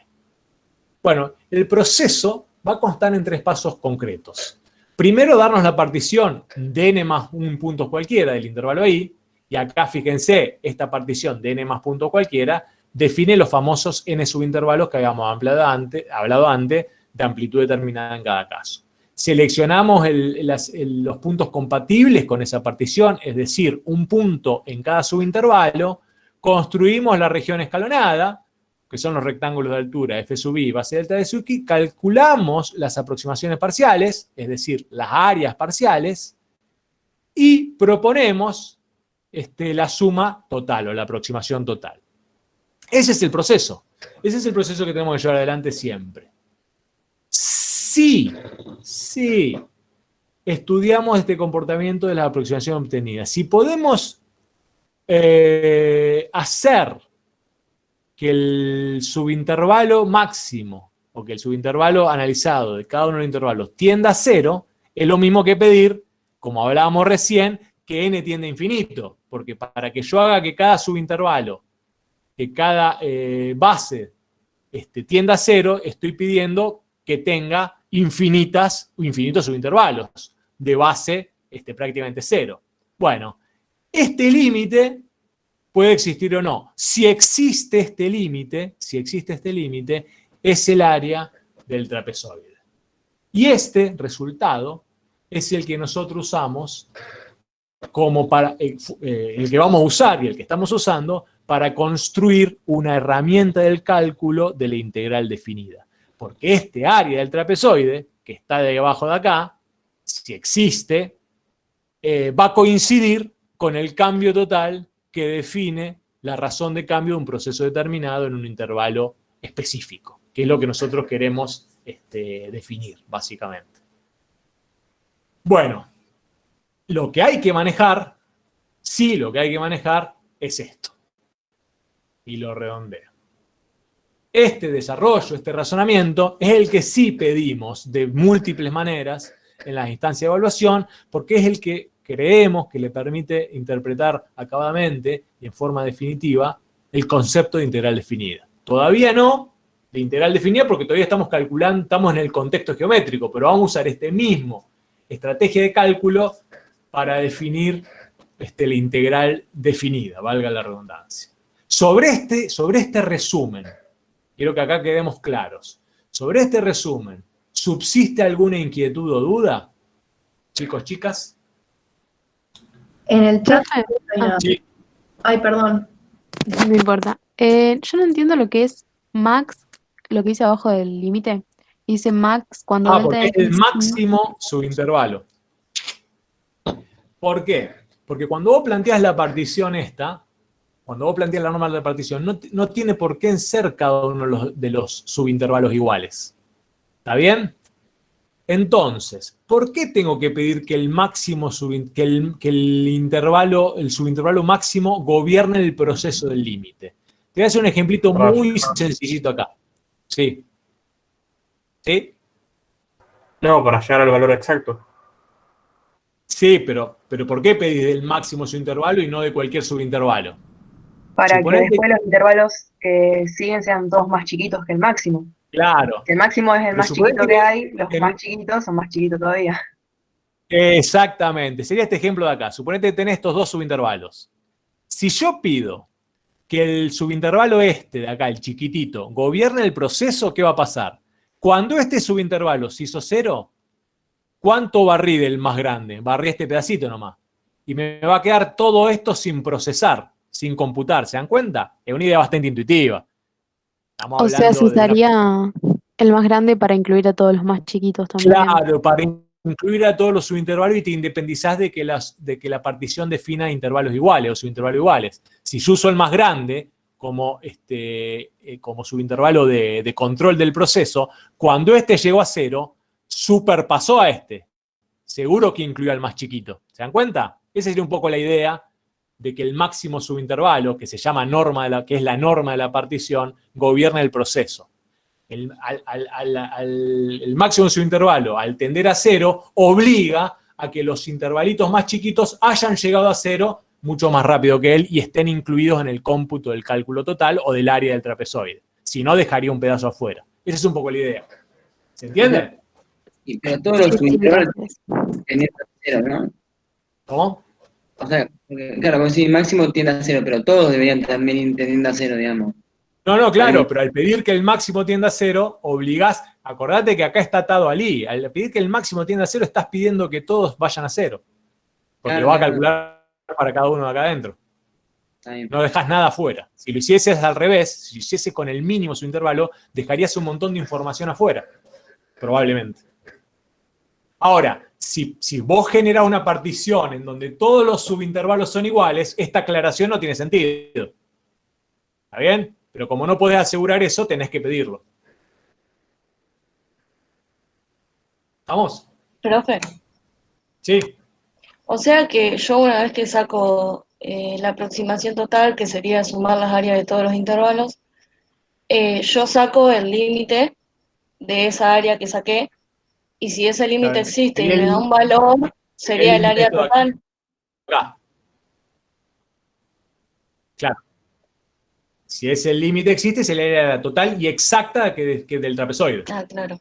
Bueno, el proceso va a constar en 3 pasos concretos. Primero, darnos la partición de n más un punto cualquiera del intervalo I, y acá fíjense, esta partición de n más punto cualquiera define los famosos n subintervalos que habíamos hablado antes de amplitud determinada en cada caso. Seleccionamos los puntos compatibles con esa partición, es decir, un punto en cada subintervalo, construimos la región escalonada, que son los rectángulos de altura f sub i, base delta de sub i, calculamos las aproximaciones parciales, es decir, las áreas parciales, y proponemos la suma total o la aproximación total. Ese es el proceso. Ese es el proceso que tenemos que llevar adelante siempre. Si estudiamos este comportamiento de la aproximación obtenida. Si podemos hacer que el subintervalo máximo o que el subintervalo analizado de cada uno de los intervalos tienda a 0, es lo mismo que pedir, como hablábamos recién, que n tiende a infinito, porque para que yo haga que cada subintervalo, que cada base tienda a 0, estoy pidiendo que tenga infinitos subintervalos de base prácticamente 0. Bueno, este límite puede existir o no. Si existe este límite, es el área del trapezoide. Y este resultado es el que nosotros usamos como para el que vamos a usar y el que estamos usando para construir una herramienta del cálculo de la integral definida. Porque este área del trapezoide, que está debajo de acá, si existe, va a coincidir con el cambio total que define la razón de cambio de un proceso determinado en un intervalo específico, que es lo que nosotros queremos definir, básicamente. Bueno, lo que hay que manejar, lo que hay que manejar es esto. Y lo redondeo. Este desarrollo, este razonamiento, es el que sí pedimos de múltiples maneras en las instancias de evaluación, porque es el que creemos que le permite interpretar acabadamente y en forma definitiva el concepto de integral definida. Todavía no de integral definida porque todavía estamos calculando, estamos en el contexto geométrico, pero vamos a usar este mismo estrategia de cálculo para definir la integral definida, valga la redundancia. Sobre este resumen, quiero que acá quedemos claros. Sobre este resumen, ¿subsiste alguna inquietud o duda? Chicos, chicas. En el chat. Sí. Ay, perdón. No importa. Yo no entiendo lo que es max, lo que dice abajo del límite. Dice max cuando Porque es el máximo subintervalo. ¿Por qué? Porque cuando vos planteas la partición cuando vos planteas la norma de la partición, no tiene por qué ser cada uno de los subintervalos iguales. ¿Está bien? Entonces, ¿por qué tengo que pedir que el subintervalo máximo gobierne el proceso del límite? Te voy a hacer un ejemplito muy sencillito acá. Sí. ¿Sí? No, para llegar al valor exacto. Sí, pero ¿por qué pedís del máximo subintervalo y no de cualquier subintervalo? Para Suponete que después los intervalos que siguen sean todos más chiquitos que el máximo. Claro. Si el máximo es el Pero más suponete chiquito que hay, los que- más chiquitos son más chiquitos todavía. Exactamente. Sería este ejemplo de acá. Suponete que tenés estos dos subintervalos. Si yo pido que el subintervalo de acá, el chiquitito, gobierne el proceso, ¿qué va a pasar? Cuando este subintervalo se hizo 0, ¿cuánto barrí del más grande? Barrí este pedacito nomás. Y me va a quedar todo esto sin procesar, sin computar. ¿Se dan cuenta? Es una idea bastante intuitiva. Estamos O sea, hablando se de una- usaría el más grande para incluir a todos los más chiquitos también. Claro, para incluir a todos los subintervalos y te independizás de que la partición defina intervalos iguales o subintervalos iguales. Si yo uso el más grande como subintervalo de control del proceso, cuando este llegó a 0, superpasó a este. Seguro que incluye al más chiquito. ¿Se dan cuenta? Esa sería un poco la idea de que el máximo subintervalo, que se llama que es la norma de la partición, gobierna el proceso. El máximo subintervalo, al tender a 0, obliga a que los intervalitos más chiquitos hayan llegado a 0 mucho más rápido que él y estén incluidos en el cómputo del cálculo total o del área del trapezoide. Si no, dejaría un pedazo afuera. Esa es un poco la idea. ¿Se entiende? Pero todos los subintervalos tienen a 0, ¿no? ¿Cómo? O sea, claro, como si máximo tiende a 0, pero todos deberían también ir tendiendo a 0, digamos. No, claro, pero al pedir que el máximo tienda a 0, obligás, acordate que acá está atado al i, al pedir que el máximo tienda a 0, estás pidiendo que todos vayan a 0. Porque Claro, lo va a claro. calcular para cada uno de acá adentro. Está bien. No dejas nada afuera. Si lo hicieses al revés, si lo hicieses con el mínimo subintervalo, dejarías un montón de información afuera. Probablemente. Ahora, si vos generás una partición en donde todos los subintervalos son iguales, esta aclaración no tiene sentido. ¿Está bien? Pero como no podés asegurar eso, tenés que pedirlo. ¿Estamos? Profe, Sí, O sea que yo una vez que saco la aproximación total, que sería sumar las áreas de todos los intervalos, yo saco el límite de esa área que saqué, y si ese límite claro, existe y sería me da un valor, el sería el límite área esto de total. acá. Claro. Si ese límite existe, es el área total y exacta que del trapezoide. Ah, claro.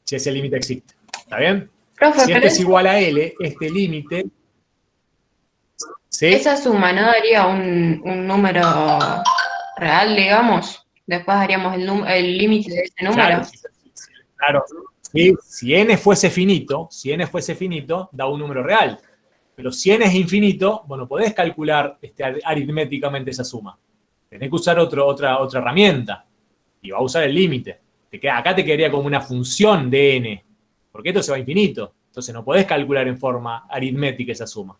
Si ese límite existe. ¿Está bien? Profe, Si pero esto es igual a L, este límite, ¿sí? esa suma no daría un número real, digamos. Después haríamos el límite de ese número. Claro, claro. Sí, si n fuese finito, da un número real. Pero si n es infinito, bueno, podés calcular aritméticamente esa suma. Tenés que usar otra herramienta. Y va a usar el límite. Acá te quedaría como una función de n. Porque esto se va a infinito. Entonces no podés calcular en forma aritmética esa suma.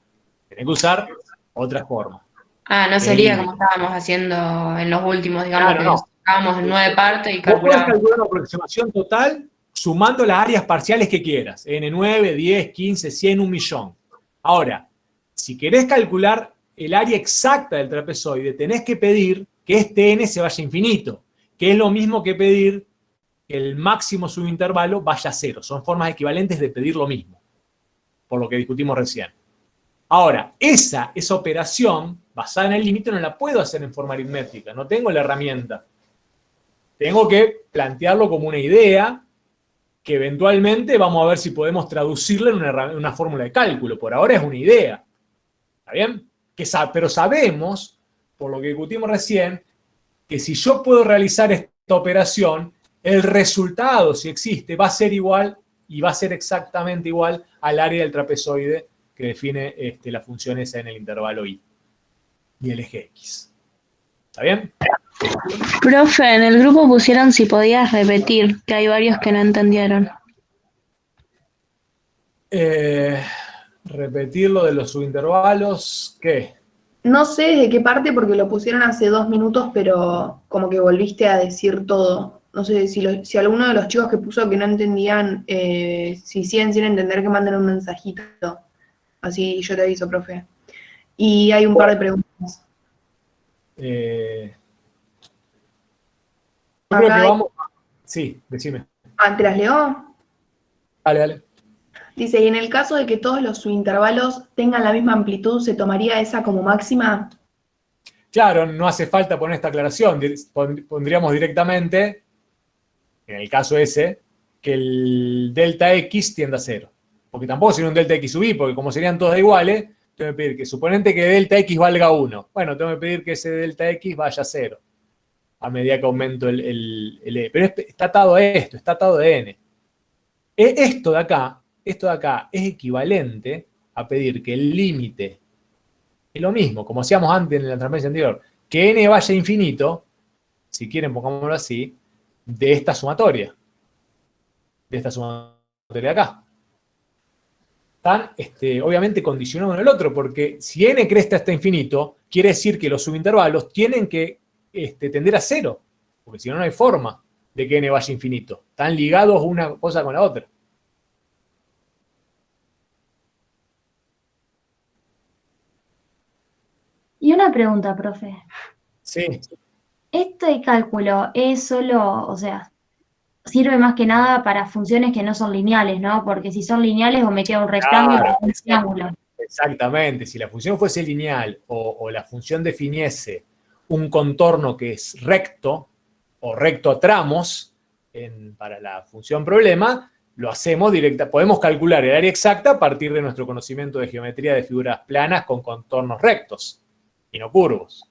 Tenés que usar otra forma. Ah, no que es el sería como límite. estábamos haciendo en los últimos, digamos, Claro, que no. sacábamos en 9 partes y Vos podés calculábamos. calcular una aproximación total sumando las áreas parciales que quieras. N9, 10, 15, 100, 1.000.000. Ahora, si querés calcular el área exacta del trapezoide, tenés que pedir que este n se vaya a infinito, que es lo mismo que pedir que el máximo subintervalo vaya a cero. Son formas equivalentes de pedir lo mismo, por lo que discutimos recién. Ahora, esa operación basada en el límite no la puedo hacer en forma aritmética, no tengo la herramienta. Tengo que plantearlo como una idea que eventualmente vamos a ver si podemos traducirla en una fórmula de cálculo. Por ahora es una idea. ¿Está bien? Pero sabemos, por lo que discutimos recién, que si yo puedo realizar esta operación, el resultado, si existe, va a ser igual y va a ser exactamente igual al área del trapezoide que define la función esa en el intervalo y el eje X. ¿Está bien? Profe, en el grupo pusieron si podías repetir, que hay varios que no entendieron. Repetir lo de los subintervalos, ¿qué? No sé desde qué parte porque lo pusieron hace 2 minutos, pero como que volviste a decir todo. No sé si alguno de los chicos que puso que no entendían, si siguen sin entender, que manden un mensajito. Así yo te aviso, profe. Y hay un par de preguntas. Yo creo que vamos... Sí, decime. ¿Te las leo? Dale, dale. Dice, y en el caso de que todos los subintervalos tengan la misma amplitud, ¿se tomaría esa como máxima? Claro, no hace falta poner esta aclaración. Pondríamos directamente, en el caso ese, que el delta X tiende a 0. Porque tampoco sería un delta X sub I, porque como serían todas iguales, tengo que pedir que, suponente que delta X valga 1. Bueno, tengo que pedir que ese delta X vaya a 0. A medida que aumento el E. Pero está atado a esto, está atado de N. Esto de acá es equivalente a pedir que el límite es lo mismo, como hacíamos antes en la transferencia anterior, que n vaya a infinito, si quieren pongámoslo así, de esta sumatoria. De esta sumatoria de acá. Están obviamente condicionados en el otro, porque si n cresta hasta infinito, quiere decir que los subintervalos tienen que tender a 0, porque si no, no hay forma de que n vaya a infinito. Están ligados una cosa con la otra. Y una pregunta, profe. Sí. ¿Este cálculo es solo, o sea, sirve más que nada para funciones que no son lineales, ¿no? Porque si son lineales o me queda un rectángulo Claro, o un triángulo. Exactamente. Si la función fuese lineal o la función definiese un contorno que es recto o recto a tramos para la función problema, lo hacemos directa. Podemos calcular el área exacta a partir de nuestro conocimiento de geometría de figuras planas con contornos rectos y no curvos.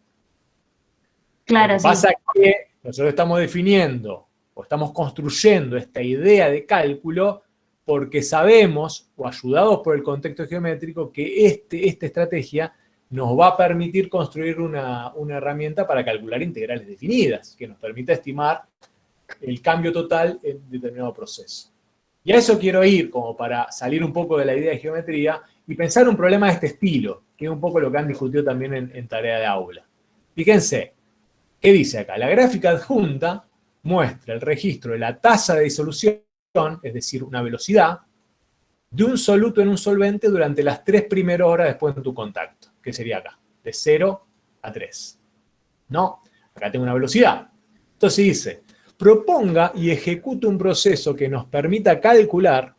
Claro, Lo que pasa es que nosotros estamos definiendo o estamos construyendo esta idea de cálculo porque sabemos, o ayudados por el contexto geométrico, que esta estrategia nos va a permitir construir una herramienta para calcular integrales definidas, que nos permita estimar el cambio total en determinado proceso. Y a eso quiero ir, como para salir un poco de la idea de geometría y pensar un problema de este estilo, que es un poco lo que han discutido también en tarea de aula. Fíjense, ¿qué dice acá? La gráfica adjunta muestra el registro de la tasa de disolución, es decir, una velocidad, de un soluto en un solvente durante las 3 primeras horas después de tu contacto, que sería acá, de 0 a 3. ¿No? Acá tengo una velocidad. Entonces dice, proponga y ejecute un proceso que nos permita calcular,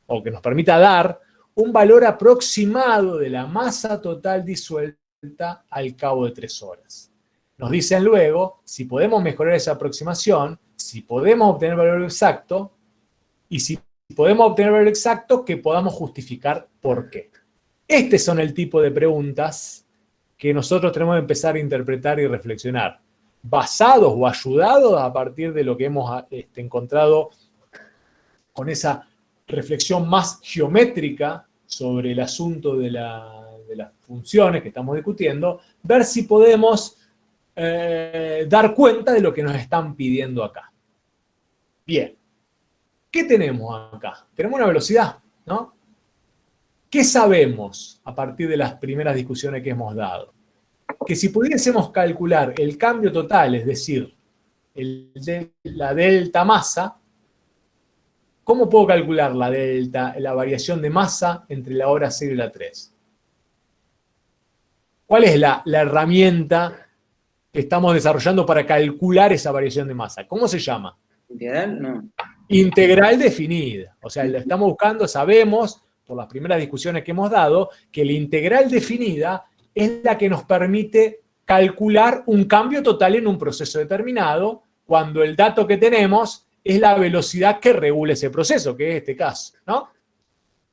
o que nos permita dar, un valor aproximado de la masa total disuelta al cabo de 3 horas. Nos dicen luego si podemos mejorar esa aproximación, si podemos obtener el valor exacto, y si podemos obtener el valor exacto, que podamos justificar por qué. Estos son el tipo de preguntas que nosotros tenemos que empezar a interpretar y reflexionar, basados o ayudados a partir de lo que hemos encontrado con esa reflexión más geométrica sobre el asunto de las funciones que estamos discutiendo, ver si podemos dar cuenta de lo que nos están pidiendo acá. Bien, ¿qué tenemos acá? Tenemos una velocidad, ¿no? ¿Qué sabemos a partir de las primeras discusiones que hemos dado? Que si pudiésemos calcular el cambio total, es decir, la delta masa, ¿cómo puedo calcular la variación de masa entre la hora 0 y la 3? ¿Cuál es la herramienta que estamos desarrollando para calcular esa variación de masa? ¿Cómo se llama? ¿Integral? No. Integral definida. O sea, la estamos buscando, sabemos, por las primeras discusiones que hemos dado, que la integral definida es la que nos permite calcular un cambio total en un proceso determinado, cuando el dato que tenemos es la velocidad que regula ese proceso, que es este caso, ¿no?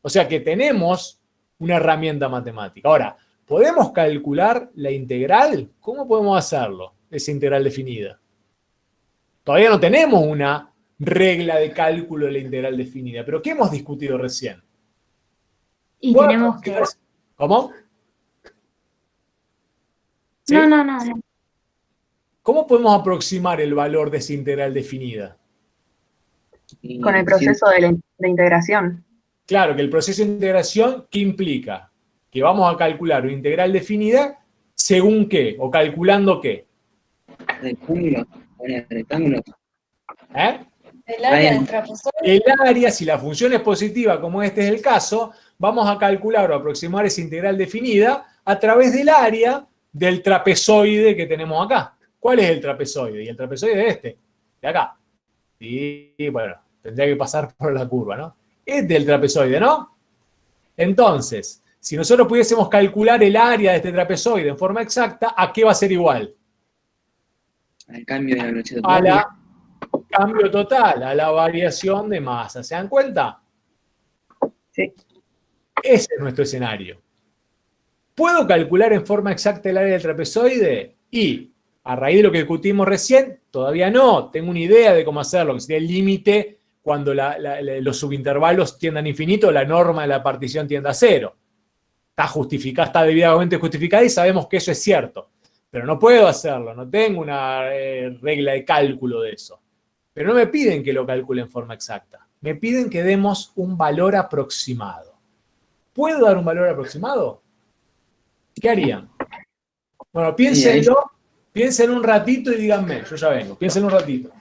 O sea que tenemos una herramienta matemática. Ahora, ¿podemos calcular la integral? ¿Cómo podemos hacerlo, esa integral definida? Todavía no tenemos una regla de cálculo de la integral definida, pero ¿qué hemos discutido recién? Y tenemos que... ¿Cómo? ¿Sí? No. ¿Cómo podemos aproximar el valor de esa integral definida? Con el proceso de integración. Claro, que el proceso de integración, ¿qué implica? Que vamos a calcular una integral definida según qué, o calculando qué. Rectángulo. ¿Eh? El área del trapezoide. El área, si la función es positiva, como este es el caso, vamos a calcular o aproximar esa integral definida a través del área del trapezoide que tenemos acá. ¿Cuál es el trapezoide? Y el trapezoide es este, de acá. Y bueno, tendría que pasar por la curva, ¿no? Este es el trapezoide, ¿no? Entonces, si nosotros pudiésemos calcular el área de este trapezoide en forma exacta, ¿a qué va a ser igual? Al cambio de la velocidad. A la cambio total, a la variación de masa. ¿Se dan cuenta? Sí. Ese es nuestro escenario. ¿Puedo calcular en forma exacta el área del trapezoide? Y, a raíz de lo que discutimos recién, todavía no. Tengo una idea de cómo hacerlo, que sería el límite cuando los subintervalos tiendan a infinito, la norma de la partición tiende a 0. Está justificada, está debidamente justificada y sabemos que eso es cierto. Pero no puedo hacerlo, no tengo una regla de cálculo de eso. Pero no me piden que lo calcule en forma exacta. Me piden que demos un valor aproximado. ¿Puedo dar un valor aproximado? ¿Qué harían? Bueno, piénsenlo, piensen un ratito y díganme. Yo ya vengo, piensen un ratito.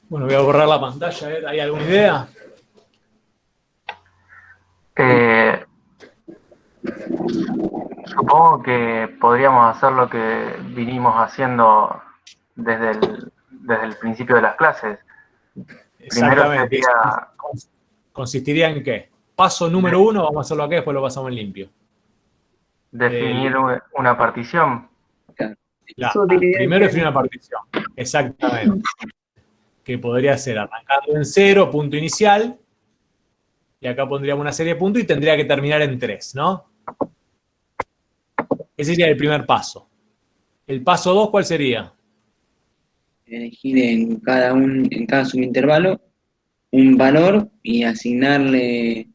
Bueno, voy a borrar la pantalla, a ver, ¿hay alguna idea? Supongo que podríamos hacer lo que vinimos haciendo desde el principio de las clases. Primero Exactamente. sería ¿Consistiría en qué? Paso número 1, vamos a hacerlo acá, después lo pasamos en limpio. definir una partición. Primero definir una partición. Exactamente. Que podría ser arrancando en 0, punto inicial, y acá pondríamos una serie de puntos y tendría que terminar en 3, ¿no? Ese sería el primer paso. El paso 2, ¿cuál sería? Elegir en cada subintervalo un valor y asignarle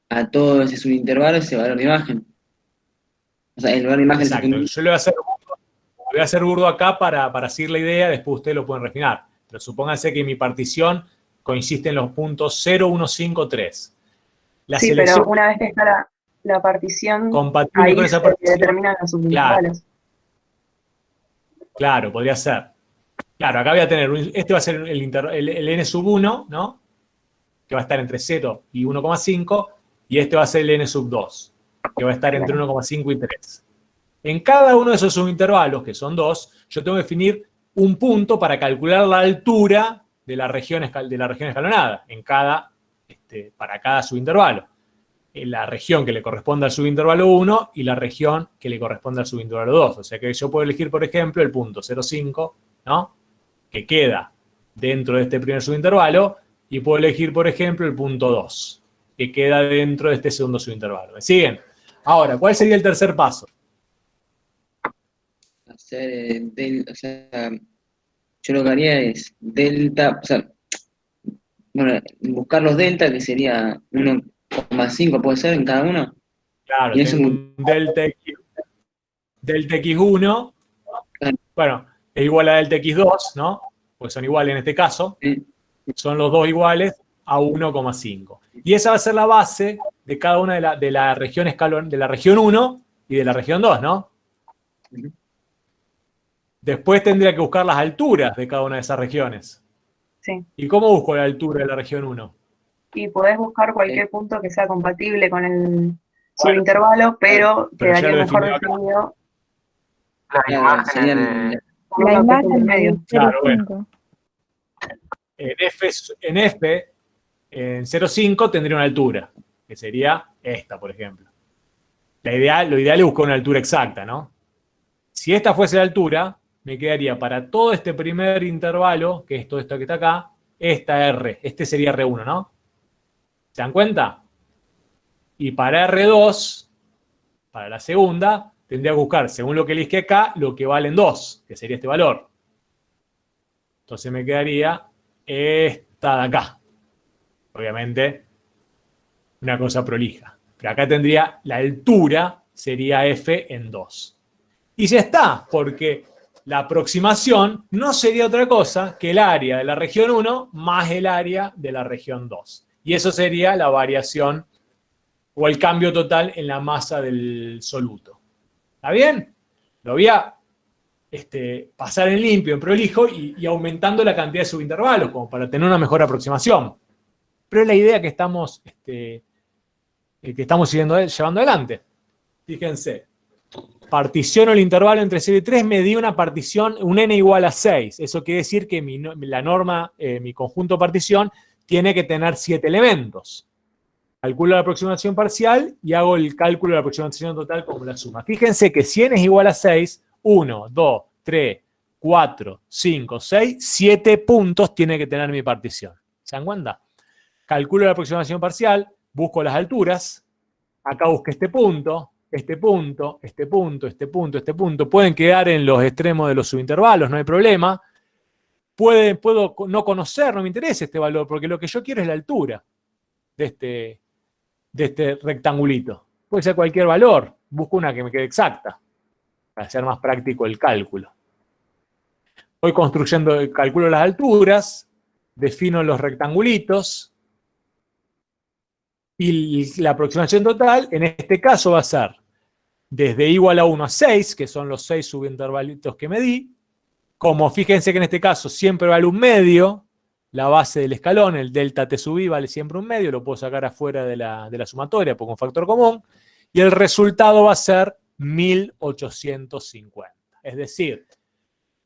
a todo ese subintervalo ese valor de imagen. O sea, el valor de imagen. Exacto. Yo le voy a hacer burdo acá para seguir la idea, después ustedes lo pueden refinar. Pero supónganse que mi partición consiste en los puntos 0, 1, 5, 3. La Sí, selección pero una vez que está la partición, compatible ahí con esa se partición. determinan los subintervalos. Claro, podría ser. Claro, acá voy a tener, este va a ser el n sub 1, ¿no? Que va a estar entre 0 y 1,5, y este va a ser el n sub 2, que va a estar entre 1,5 y 3. En cada uno de esos subintervalos, que son 2, yo tengo que definir un punto para calcular la altura de la región escalonada, para cada subintervalo. La región que le corresponde al subintervalo 1 y la región que le corresponde al subintervalo 2. O sea que yo puedo elegir, por ejemplo, el punto 0,5, ¿no? Que queda dentro de este primer subintervalo, y puedo elegir, por ejemplo, el punto 2, que queda dentro de este segundo subintervalo. ¿Me siguen? Ahora, ¿cuál sería el tercer paso? Hacer yo lo que haría es delta, o sea, bueno, buscar los delta, que sería 1,5, puede ser en cada uno. Claro, Y eso tengo un delta x1, bueno, es igual a delta x2, ¿no? Pues son iguales en este caso. Son los dos iguales a 1,5. Y esa va a ser la base de cada una de la región de la región 1 y de la región 2, ¿no? Después tendría que buscar las alturas de cada una de esas regiones. Sí. ¿Y cómo busco la altura de la región 1? Y podés buscar cualquier punto que sea compatible con el subintervalo, pero quedaría ya lo mejor definió acá. definido Las imágenes con uno que esté en el medio. Claro, bueno. En F, en 0,5 tendría una altura, que sería esta, por ejemplo. Lo ideal es buscar una altura exacta, ¿no? Si esta fuese la altura, me quedaría para todo este primer intervalo, que es todo esto que está acá, esta R. Este sería R1, ¿no? ¿Se dan cuenta? Y para R2, para la segunda, tendría que buscar, según lo que elige acá, lo que valen 2, que sería este valor. Entonces me quedaría esta de acá. Obviamente, una cosa prolija. Pero acá tendría la altura, sería F en 2. Y ya está, porque la aproximación no sería otra cosa que el área de la región 1 más el área de la región 2. Y eso sería la variación o el cambio total en la masa del soluto. ¿Está bien? Lo voy a pasar en limpio, en prolijo, y aumentando la cantidad de subintervalos, como para tener una mejor aproximación. Pero es la idea que estamos llevando adelante. Fíjense. Particiono el intervalo entre 0 y 3, me di una partición, un n igual a 6. Eso quiere decir que la norma, mi conjunto partición, tiene que tener 7 elementos. Calculo la aproximación parcial y hago el cálculo de la aproximación total como la suma. Fíjense que si n es igual a 6, 1, 2, 3, 4, 5, 6, 7 puntos tiene que tener mi partición. ¿Se dan cuenta? Calculo la aproximación parcial, busco las alturas, acá busco este punto, este punto, este punto, este punto, este punto. Pueden quedar en los extremos de los subintervalos, no hay problema. Puedo no conocer, no me interesa este valor, porque lo que yo quiero es la altura de este rectangulito. Puede ser cualquier valor, busco una que me quede exacta, para hacer más práctico el cálculo. Voy construyendo, calculo las alturas, defino los rectangulitos, y la aproximación total, en este caso, va a ser desde igual a 1 a 6, que son los 6 subintervalitos que medí. Como fíjense que en este caso siempre vale un medio, la base del escalón, el delta t sub i vale siempre un medio, lo puedo sacar afuera de la sumatoria por un factor común. y el resultado va a ser 1850. Es decir,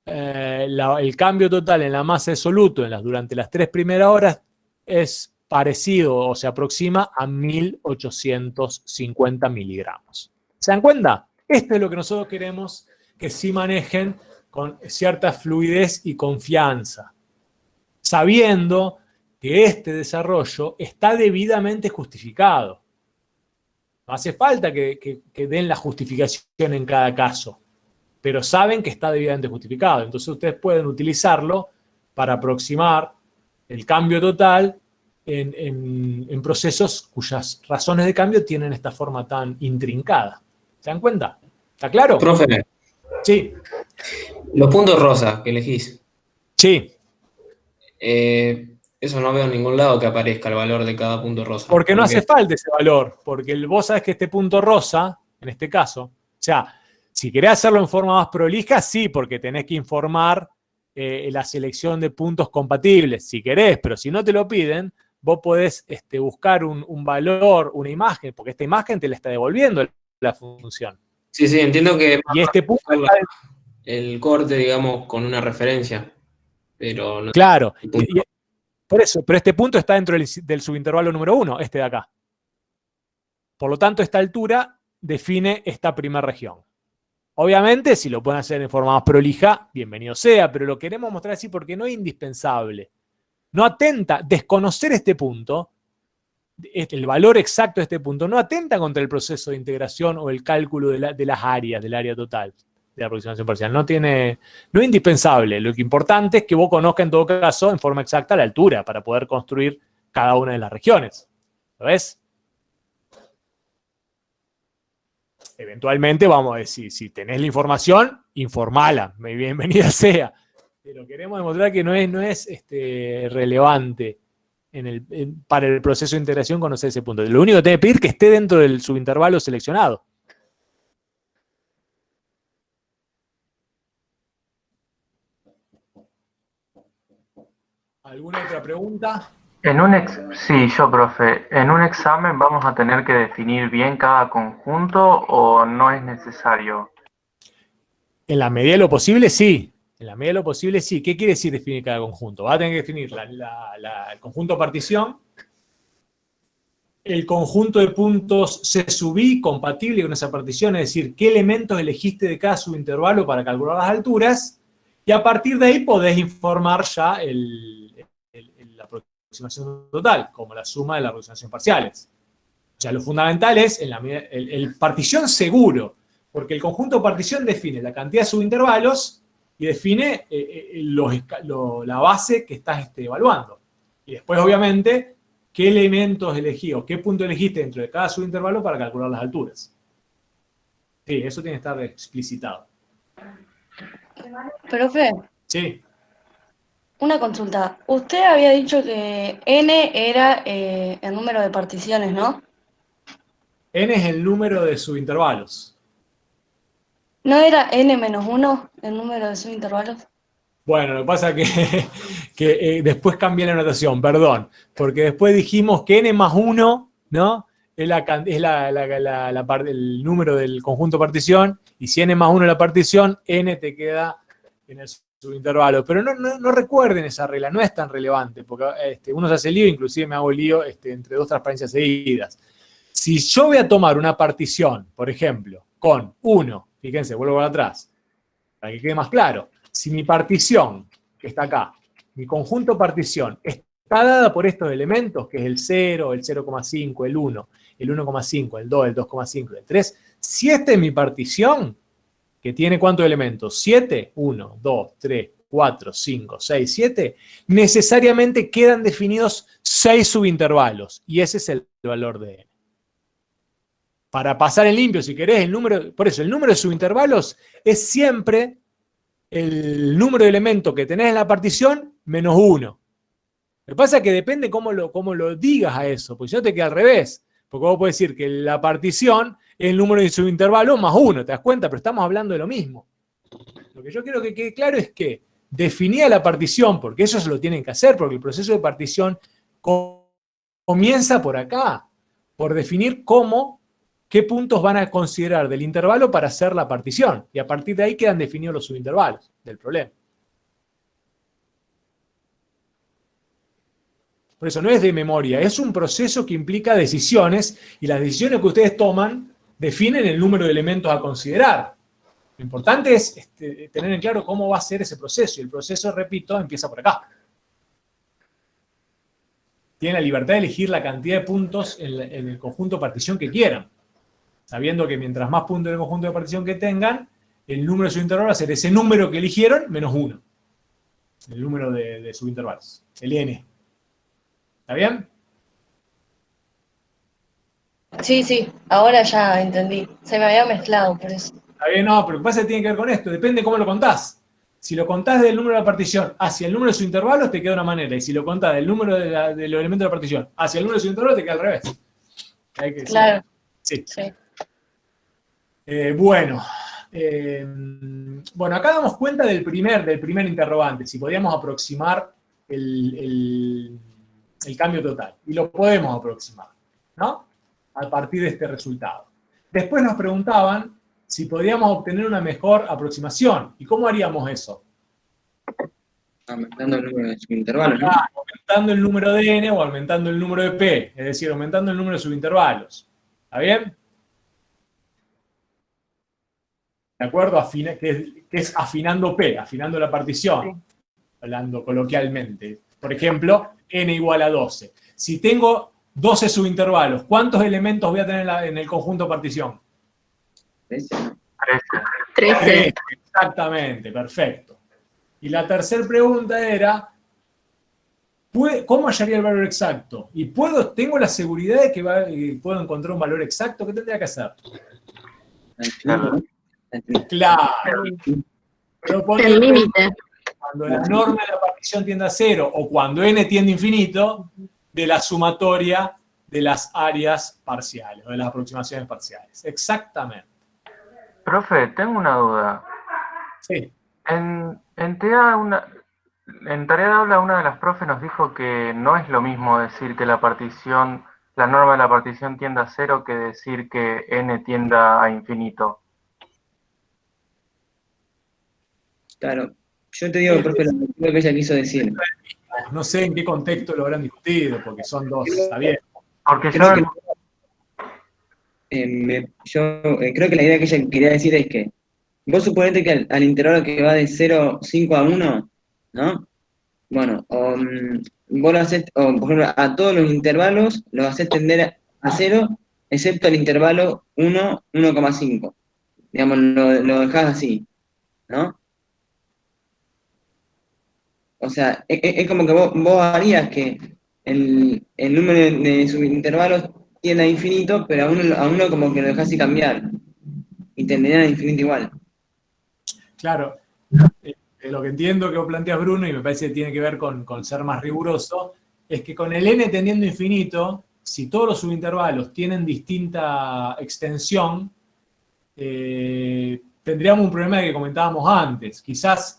el cambio total en la masa de soluto durante las 3 primeras horas es parecido o se aproxima a 1850 miligramos. ¿Se dan cuenta? Esto es lo que nosotros queremos que sí manejen con cierta fluidez y confianza, sabiendo que este desarrollo está debidamente justificado. No hace falta que den la justificación en cada caso, pero saben que está debidamente justificado. Entonces ustedes pueden utilizarlo para aproximar el cambio total en procesos cuyas razones de cambio tienen esta forma tan intrincada. ¿Se dan cuenta? ¿Está claro? Profe, Sí. los puntos rosas que elegís. Sí. Eso no veo en ningún lado que aparezca el valor de cada punto rosa. Porque no hace falta ese valor, porque vos sabés que este punto rosa, en este caso, o sea, si querés hacerlo en forma más prolija, sí, porque tenés que informar la selección de puntos compatibles, si querés, pero si no te lo piden, vos podés buscar un valor, una imagen, porque esta imagen te la está devolviendo la función. Sí, entiendo que y este punto el corte, digamos, con una referencia, pero no. Claro, por eso, pero este punto está dentro del subintervalo número 1, este de acá. Por lo tanto, esta altura define esta primera región. Obviamente, si lo pueden hacer en forma más prolija, bienvenido sea, pero lo queremos mostrar así porque no es indispensable. No atenta, desconocer este punto, el valor exacto de este punto, no atenta contra el proceso de integración o el cálculo de las áreas, del área total de la aproximación parcial. No es indispensable. Lo que importante es que vos conozcas en todo caso en forma exacta la altura para poder construir cada una de las regiones. ¿Lo ves? Eventualmente, vamos a decir, si tenés la información, informala, bienvenida sea. Pero queremos demostrar que no es relevante para el proceso de integración conocer ese punto. Lo único que tenés que pedir es que esté dentro del subintervalo seleccionado. ¿Alguna otra pregunta? Sí, profe. ¿En un examen vamos a tener que definir bien cada conjunto o no es necesario? En la medida de lo posible, sí. En la medida de lo posible, sí. ¿Qué quiere decir definir cada conjunto? Va a tener que definir el conjunto partición, el conjunto de puntos C sub i compatible con esa partición, es decir, qué elementos elegiste de cada subintervalo para calcular las alturas, y a partir de ahí podés informar ya la aproximación total, como la suma de las aproximaciones parciales. O sea, lo fundamental es el partición seguro, porque el conjunto partición define la cantidad de subintervalos y define la base que estás evaluando. Y después, obviamente, qué elementos elegí o qué punto elegiste dentro de cada subintervalo para calcular las alturas. Sí, eso tiene que estar explicitado. Profe. Sí. Una consulta. Usted había dicho que n era el número de particiones, ¿no? N es el número de subintervalos. ¿No era n-1 el número de subintervalos? Bueno, lo que pasa es que después cambié la notación, perdón, porque después dijimos que n más 1, ¿no? Es el número del conjunto partición, y si n más 1 es la partición, n te queda en el subintervalo. Pero no recuerden esa regla, no es tan relevante, porque uno se hace lío, inclusive me hago lío entre dos transparencias seguidas. Si yo voy a tomar una partición, por ejemplo, con 1, fíjense, vuelvo para atrás, para que quede más claro. Si mi partición, que está acá, mi conjunto partición, está dada por estos elementos, que es el 0, el 0,5, el 1, el 1,5, el 2, el 2,5 y el 3, si esta es mi partición, que tiene ¿cuántos elementos? 7, 1, 2, 3, 4, 5, 6, 7, necesariamente quedan definidos 6 subintervalos, y ese es el valor de n. Para pasar en limpio, si querés, por eso el número de subintervalos es siempre el número de elementos que tenés en la partición menos 1. Lo que pasa es que depende cómo lo digas a eso, porque si no te queda al revés. Porque vos podés decir que la partición es el número de subintervalos más 1, ¿te das cuenta? Pero estamos hablando de lo mismo. Lo que yo quiero que quede claro es que definida la partición, porque eso se lo tienen que hacer, porque el proceso de partición comienza por acá, por definir cómo qué puntos van a considerar del intervalo para hacer la partición. Y a partir de ahí quedan definidos los subintervalos del problema. Por eso no es de memoria, es un proceso que implica decisiones, y las decisiones que ustedes toman definen el número de elementos a considerar. Lo importante es tener en claro cómo va a ser ese proceso, y el proceso, repito, empieza por acá. Tienen la libertad de elegir la cantidad de puntos en el conjunto de partición que quieran, sabiendo que mientras más puntos en el conjunto de partición que tengan, el número de subintervalos va a ser ese número que eligieron menos 1. El número de subintervalos, el n. ¿Está bien? Sí, ahora ya entendí. Se me había mezclado por eso. Está bien, no, pero lo que pasa es que tiene que ver con esto, depende de cómo lo contás. Si lo contás del número de la partición hacia el número de subintervalos, te queda de una manera, y si lo contás del número de los elementos de la partición hacia el número de subintervalos, te queda al revés. Hay que Claro. Sí. Sí. Bueno, acá damos cuenta del primer interrogante, si podíamos aproximar el cambio total. Y lo podemos aproximar, ¿no? A partir de este resultado. Después nos preguntaban si podríamos obtener una mejor aproximación. ¿Y cómo haríamos eso? Aumentando el número de subintervalos, ¿no? Aumentando el número de n o aumentando el número de p, es decir, aumentando el número de subintervalos. ¿Está bien? ¿De acuerdo? Que es afinando p, afinando la partición, hablando coloquialmente. Por ejemplo, n igual a 12. Si tengo 12 subintervalos, ¿cuántos elementos voy a tener en el conjunto de partición? 13. Exactamente, perfecto. Y la tercera pregunta era, ¿cómo hallaría el valor exacto? ¿Y tengo la seguridad de que puedo encontrar un valor exacto? ¿Qué tendría que hacer? Claro. El límite. Cuando la norma de la partición tiende a 0 o cuando n tiende a infinito, de la sumatoria de las áreas parciales o de las aproximaciones parciales. Exactamente. Profe, tengo una duda. Sí. En tarea de aula, una de las profes nos dijo que no es lo mismo decir que la norma de la partición tiende a 0 que decir que n tienda a infinito. Claro, yo te digo, profe, lo que ella quiso decir. No sé en qué contexto lo habrán discutido, porque son dos, está bien. Porque creo que la idea que ella quería decir es que vos suponete que al intervalo que va de 0, 5 a 1, ¿no? Bueno, vos lo haces, por ejemplo, a todos los intervalos los haces tender a 0, excepto el intervalo 1, 1,5. Digamos, lo dejás así, ¿no? O sea, es como que vos harías que el número de subintervalos tiende a infinito, pero a uno como que lo dejás sin cambiar. Y tenderían a infinito igual. Claro. Lo que entiendo que vos planteas, Bruno, y me parece que tiene que ver con ser más riguroso, es que con el n tendiendo a infinito, si todos los subintervalos tienen distinta extensión, tendríamos un problema que comentábamos antes. Quizás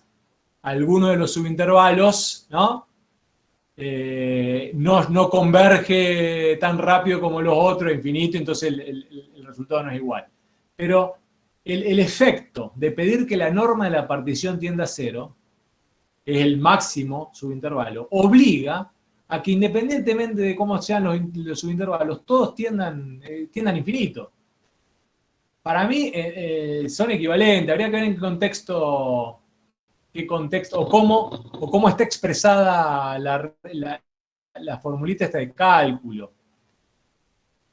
alguno de los subintervalos, ¿no? No converge tan rápido como los otros, infinito, entonces el resultado no es igual. Pero el efecto de pedir que la norma de la partición tienda a 0, que es el máximo subintervalo, obliga a que independientemente de cómo sean los subintervalos, todos tiendan a infinito. Para mí son equivalentes, habría que ver en qué contexto, o cómo está expresada la formulita esta de cálculo.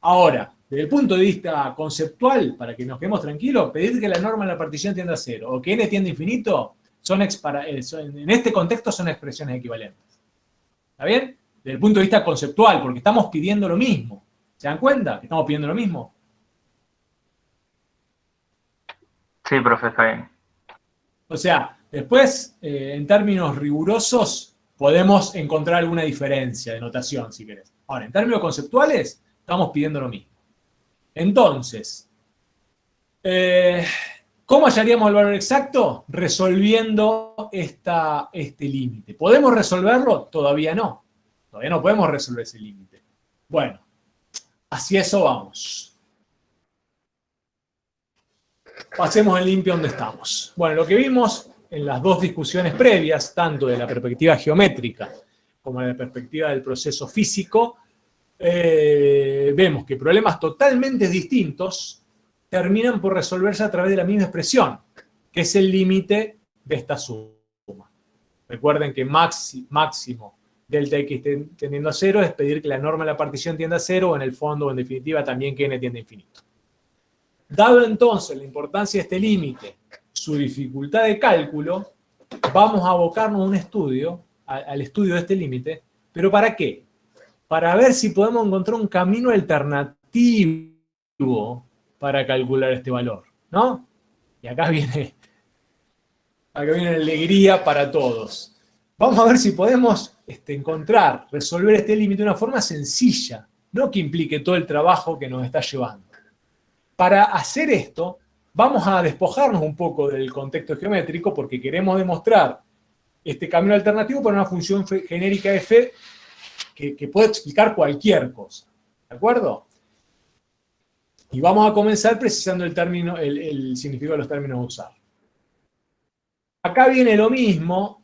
Ahora, desde el punto de vista conceptual, para que nos quedemos tranquilos, pedir que la norma de la partición tienda a 0 o que n tiende a infinito, en este contexto son expresiones equivalentes. ¿Está bien? Desde el punto de vista conceptual, porque estamos pidiendo lo mismo. ¿Se dan cuenta que estamos pidiendo lo mismo? Sí, profe, está bien. O sea, después, en términos rigurosos, podemos encontrar alguna diferencia de notación, si querés. Ahora, en términos conceptuales, estamos pidiendo lo mismo. Entonces, ¿cómo hallaríamos el valor exacto? Resolviendo este límite. ¿Podemos resolverlo? Todavía no. Todavía no podemos resolver ese límite. Bueno, hacia eso vamos. pasemos en limpio donde estamos. Bueno, lo que vimos en las dos discusiones previas, tanto de la perspectiva geométrica como de la perspectiva del proceso físico, vemos que problemas totalmente distintos terminan por resolverse a través de la misma expresión, que es el límite de esta suma. Recuerden que máximo delta x tendiendo a 0 es pedir que la norma de la partición tienda a 0, o en el fondo, o en definitiva, también que n tiende a infinito. Dado entonces la importancia de este límite, su dificultad de cálculo, vamos a abocarnos a un estudio, al estudio de este límite, pero ¿para qué? Para ver si podemos encontrar un camino alternativo para calcular este valor, ¿no? Y acá viene alegría para todos. Vamos a ver si podemos resolver este límite de una forma sencilla, no que implique todo el trabajo que nos está llevando. Para hacer esto, vamos a despojarnos un poco del contexto geométrico porque queremos demostrar este camino alternativo para una función genérica f que puede explicar cualquier cosa. ¿De acuerdo? Y vamos a comenzar precisando el significado de los términos a usar. Acá viene lo mismo.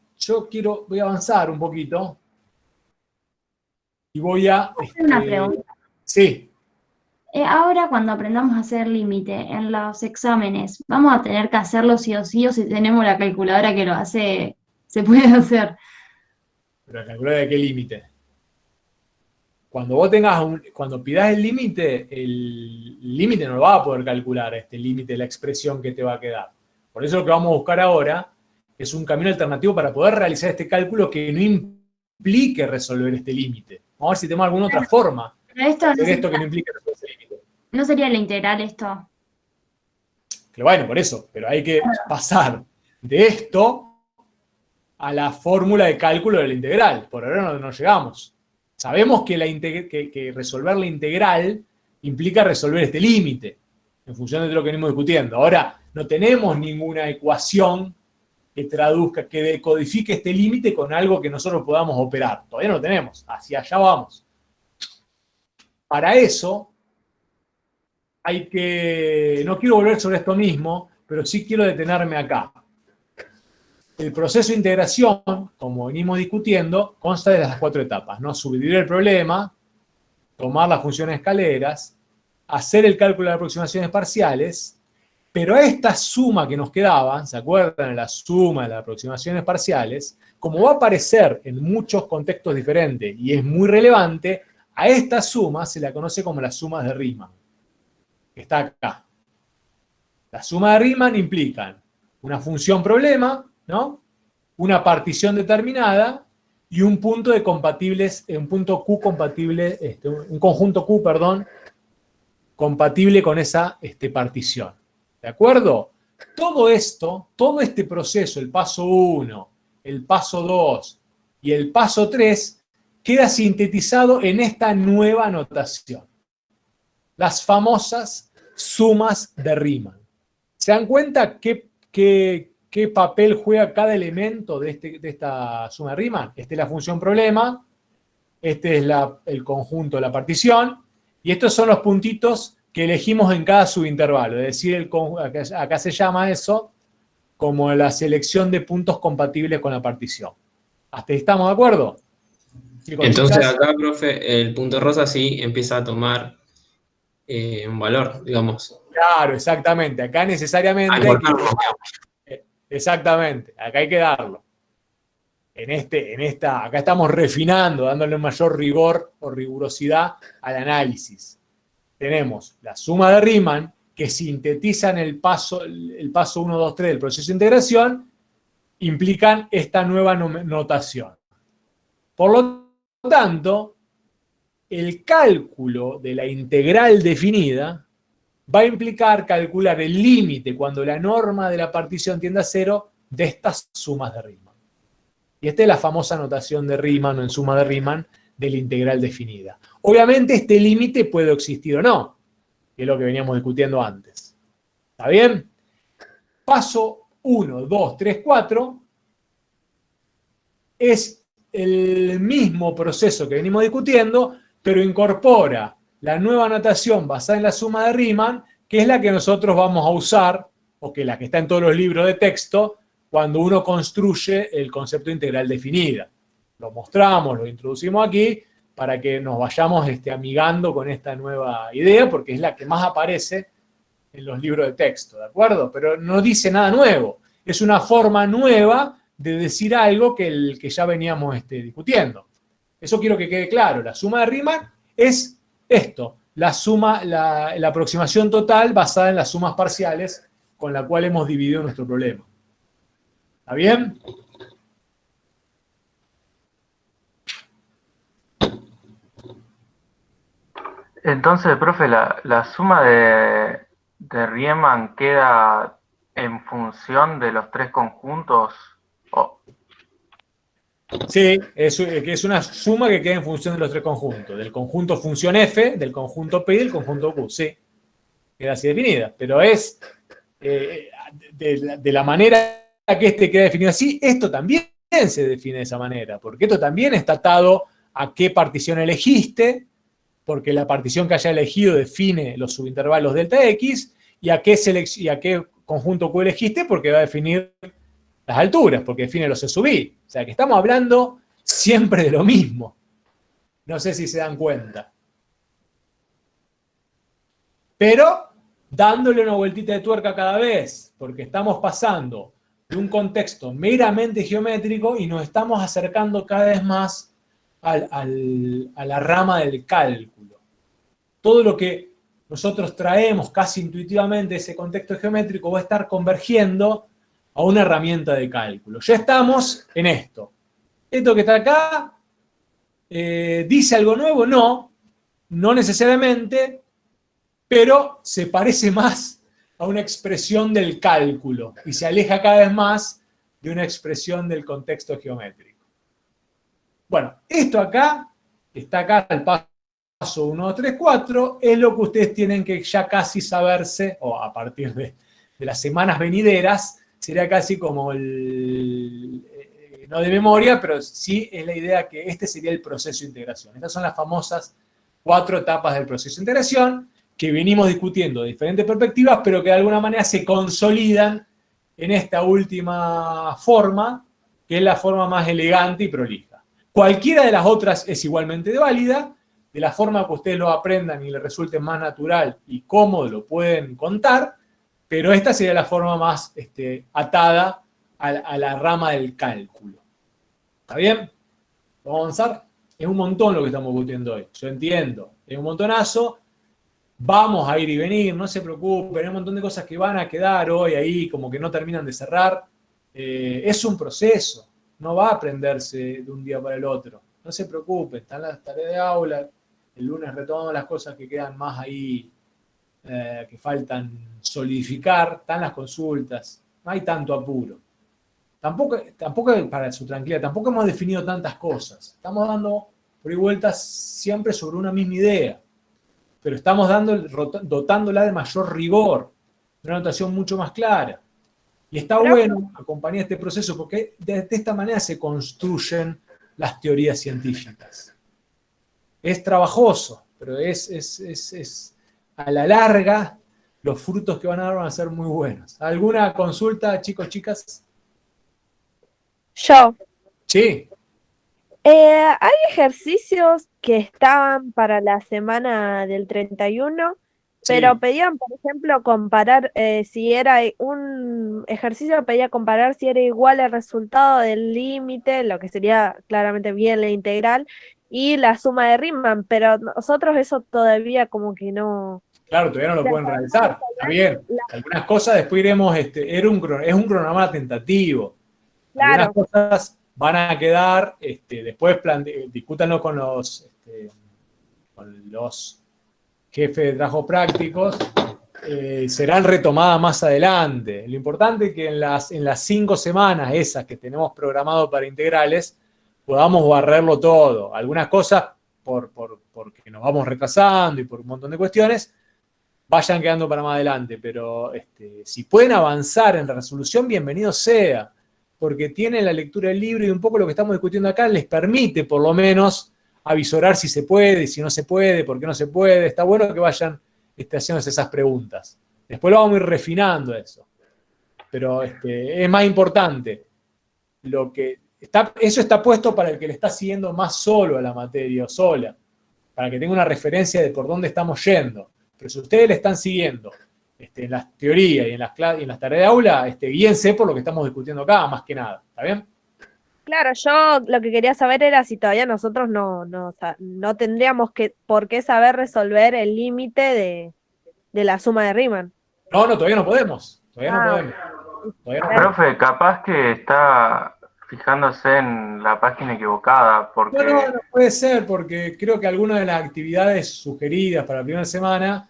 Voy a avanzar un poquito. Y voy a... Una pregunta. Sí. Ahora cuando aprendamos a hacer límite en los exámenes, ¿vamos a tener que hacerlo sí o sí, o si tenemos la calculadora que lo hace, se puede hacer? ¿Pero la calculadora de qué límite? Cuando cuando pidas el límite no lo vas a poder calcular, este límite, la expresión que te va a quedar. Por eso lo que vamos a buscar ahora es un camino alternativo para poder realizar este cálculo que no implique resolver este límite. Vamos a ver si tenemos alguna otra forma Pero esto de hacer esto que no implique resolver este límite. ¿No sería la integral esto? Pero bueno, por eso, pero hay que pasar de esto a la fórmula de cálculo de la integral. Por ahora no llegamos. Sabemos que resolver la integral implica resolver este límite, en función de lo que venimos discutiendo. Ahora, no tenemos ninguna ecuación que traduzca, que decodifique este límite con algo que nosotros podamos operar. Todavía no lo tenemos, hacia allá vamos. Para eso, no quiero volver sobre esto mismo, pero sí quiero detenerme acá. El proceso de integración, como venimos discutiendo, consta de las 4 etapas, ¿no? Subdividir el problema, tomar las funciones escaleras, hacer el cálculo de aproximaciones parciales, pero a esta suma que nos quedaba, ¿se acuerdan de la suma de las aproximaciones parciales? Como va a aparecer en muchos contextos diferentes y es muy relevante, a esta suma se la conoce como las sumas de Riemann, que está acá. Las sumas de Riemann implican una función problema, ¿no? Una partición determinada y un punto de compatibles, un punto Q compatible, un conjunto Q, perdón, compatible con esa partición. ¿De acuerdo? Todo esto, todo este proceso, el paso 1, el paso 2 y el paso 3, queda sintetizado en esta nueva notación. Las famosas sumas de Riemann. ¿Se dan cuenta qué papel juega cada elemento de esta suma de Riemann? Esta es la función problema, este es el conjunto de la partición, y estos son los puntitos que elegimos en cada subintervalo. Es decir, acá se llama eso como la selección de puntos compatibles con la partición. ¿Hasta ahí estamos de acuerdo? Chicos, Entonces chicas, acá, profe, el punto rosa sí empieza a tomar un valor, digamos. claro, exactamente. Acá necesariamente... Exactamente, acá hay que darlo. Acá estamos refinando, dándole un mayor rigor o rigurosidad al análisis. Tenemos la suma de Riemann, que sintetizan el paso 1, 2, 3 del proceso de integración, implican esta nueva notación. Por lo tanto, el cálculo de la integral definida va a implicar calcular el límite cuando la norma de la partición tiende a 0 de estas sumas de Riemann. Y esta es la famosa notación de Riemann o en suma de Riemann de la integral definida. Obviamente este límite puede existir o no, que es lo que veníamos discutiendo antes. ¿Está bien? Paso 1, 2, 3, 4 es el mismo proceso que venimos discutiendo, pero incorpora la nueva notación basada en la suma de Riemann, que es la que nosotros vamos a usar o que la que está en todos los libros de texto cuando uno construye el concepto de integral definida. Lo mostramos, lo introducimos aquí para que nos vayamos amigando con esta nueva idea, porque es la que más aparece en los libros de texto, ¿de acuerdo? Pero no dice nada nuevo. Es una forma nueva de decir algo que ya veníamos discutiendo. Eso quiero que quede claro. La suma de Riemann es esto, la aproximación total basada en las sumas parciales con la cual hemos dividido nuestro problema. ¿Está bien? Entonces, profe, la suma de Riemann queda en función de los tres conjuntos. Sí, es una suma que queda en función de los tres conjuntos. Del conjunto función F, del conjunto P y del conjunto Q. Sí, queda así definida. Pero es de la manera que queda definido así, esto también se define de esa manera. Porque esto también está atado a qué partición elegiste, porque la partición que haya elegido define los subintervalos delta X, y a qué conjunto Q elegiste, porque va a definir las alturas, porque define los E sub I. O sea, que estamos hablando siempre de lo mismo. No sé si se dan cuenta. Pero dándole una vueltita de tuerca cada vez, porque estamos pasando de un contexto meramente geométrico y nos estamos acercando cada vez más a la rama del cálculo. Todo lo que nosotros traemos casi intuitivamente de ese contexto geométrico va a estar convergiendo a una herramienta de cálculo. Ya estamos en esto. Esto que está acá, ¿dice algo nuevo? No, no necesariamente, pero se parece más a una expresión del cálculo y se aleja cada vez más de una expresión del contexto geométrico. Bueno, esto acá, está acá al paso 1, 2, 3, 4, es lo que ustedes tienen que ya casi saberse, o a partir de las semanas venideras, sería casi como no de memoria, pero sí es la idea que este sería el proceso de integración. Estas son las famosas 4 etapas del proceso de integración que venimos discutiendo de diferentes perspectivas, pero que de alguna manera se consolidan en esta última forma, que es la forma más elegante y prolija. Cualquiera de las otras es igualmente válida, de la forma que ustedes lo aprendan y les resulte más natural y cómodo lo pueden contar, pero esta sería la forma más atada a la rama del cálculo. ¿Está bien? Vamos a avanzar. Es un montón lo que estamos discutiendo hoy. Yo entiendo. Es un montonazo. Vamos a ir y venir, no se preocupen. Hay un montón de cosas que van a quedar hoy ahí, como que no terminan de cerrar. Es un proceso. No va a aprenderse de un día para el otro. No se preocupen. Están las tareas de aula. El lunes retomamos las cosas que quedan más ahí, que faltan solidificar. Están las consultas. No hay tanto apuro. Tampoco para su tranquilidad, tampoco hemos definido tantas cosas. Estamos dando por ahí vueltas siempre sobre una misma idea, pero estamos dotándola de mayor rigor, de una notación mucho más clara. Y está bueno acompañar este proceso porque de esta manera se construyen las teorías científicas. Es trabajoso, pero es a la larga los frutos que van a dar van a ser muy buenos. ¿Alguna consulta, chicos, chicas? Yo. Sí. Hay ejercicios que estaban para la semana del 31, pero pedían, por ejemplo, comparar si era un ejercicio, pedía comparar si era igual el resultado del límite, lo que sería claramente bien la integral, y la suma de Riemann, pero nosotros eso todavía como que no... Claro, todavía no lo pueden realizar. Está bien. Algunas cosas después iremos, es un cronograma tentativo. Claro. Algunas cosas van a quedar, después discútanlo con los jefes de trabajo prácticos, serán retomadas más adelante. Lo importante es que en las 5 semanas esas que tenemos programado para integrales, podamos barrerlo todo. Algunas cosas, porque nos vamos retrasando y por un montón de cuestiones, vayan quedando para más adelante. Pero si pueden avanzar en la resolución, bienvenido sea. Porque tienen la lectura del libro y un poco lo que estamos discutiendo acá les permite, por lo menos, avisorar si se puede, si no se puede, por qué no se puede. Está bueno que vayan haciéndose esas preguntas. Después lo vamos a ir refinando eso. pero es más importante. Eso está puesto para el que le está siguiendo más solo a la materia o sola, para que tenga una referencia de por dónde estamos yendo. Pero si ustedes le están siguiendo en las teorías y en las tareas de aula, guíense por lo que estamos discutiendo acá, más que nada. ¿Está bien? Claro, yo lo que quería saber era si todavía nosotros no tendríamos por qué saber resolver el límite de la suma de Riemann. No, todavía no podemos. Todavía no podemos. Profe, capaz que está fijándose en la página equivocada, porque... No puede ser, porque creo que algunas de las actividades sugeridas para la primera semana,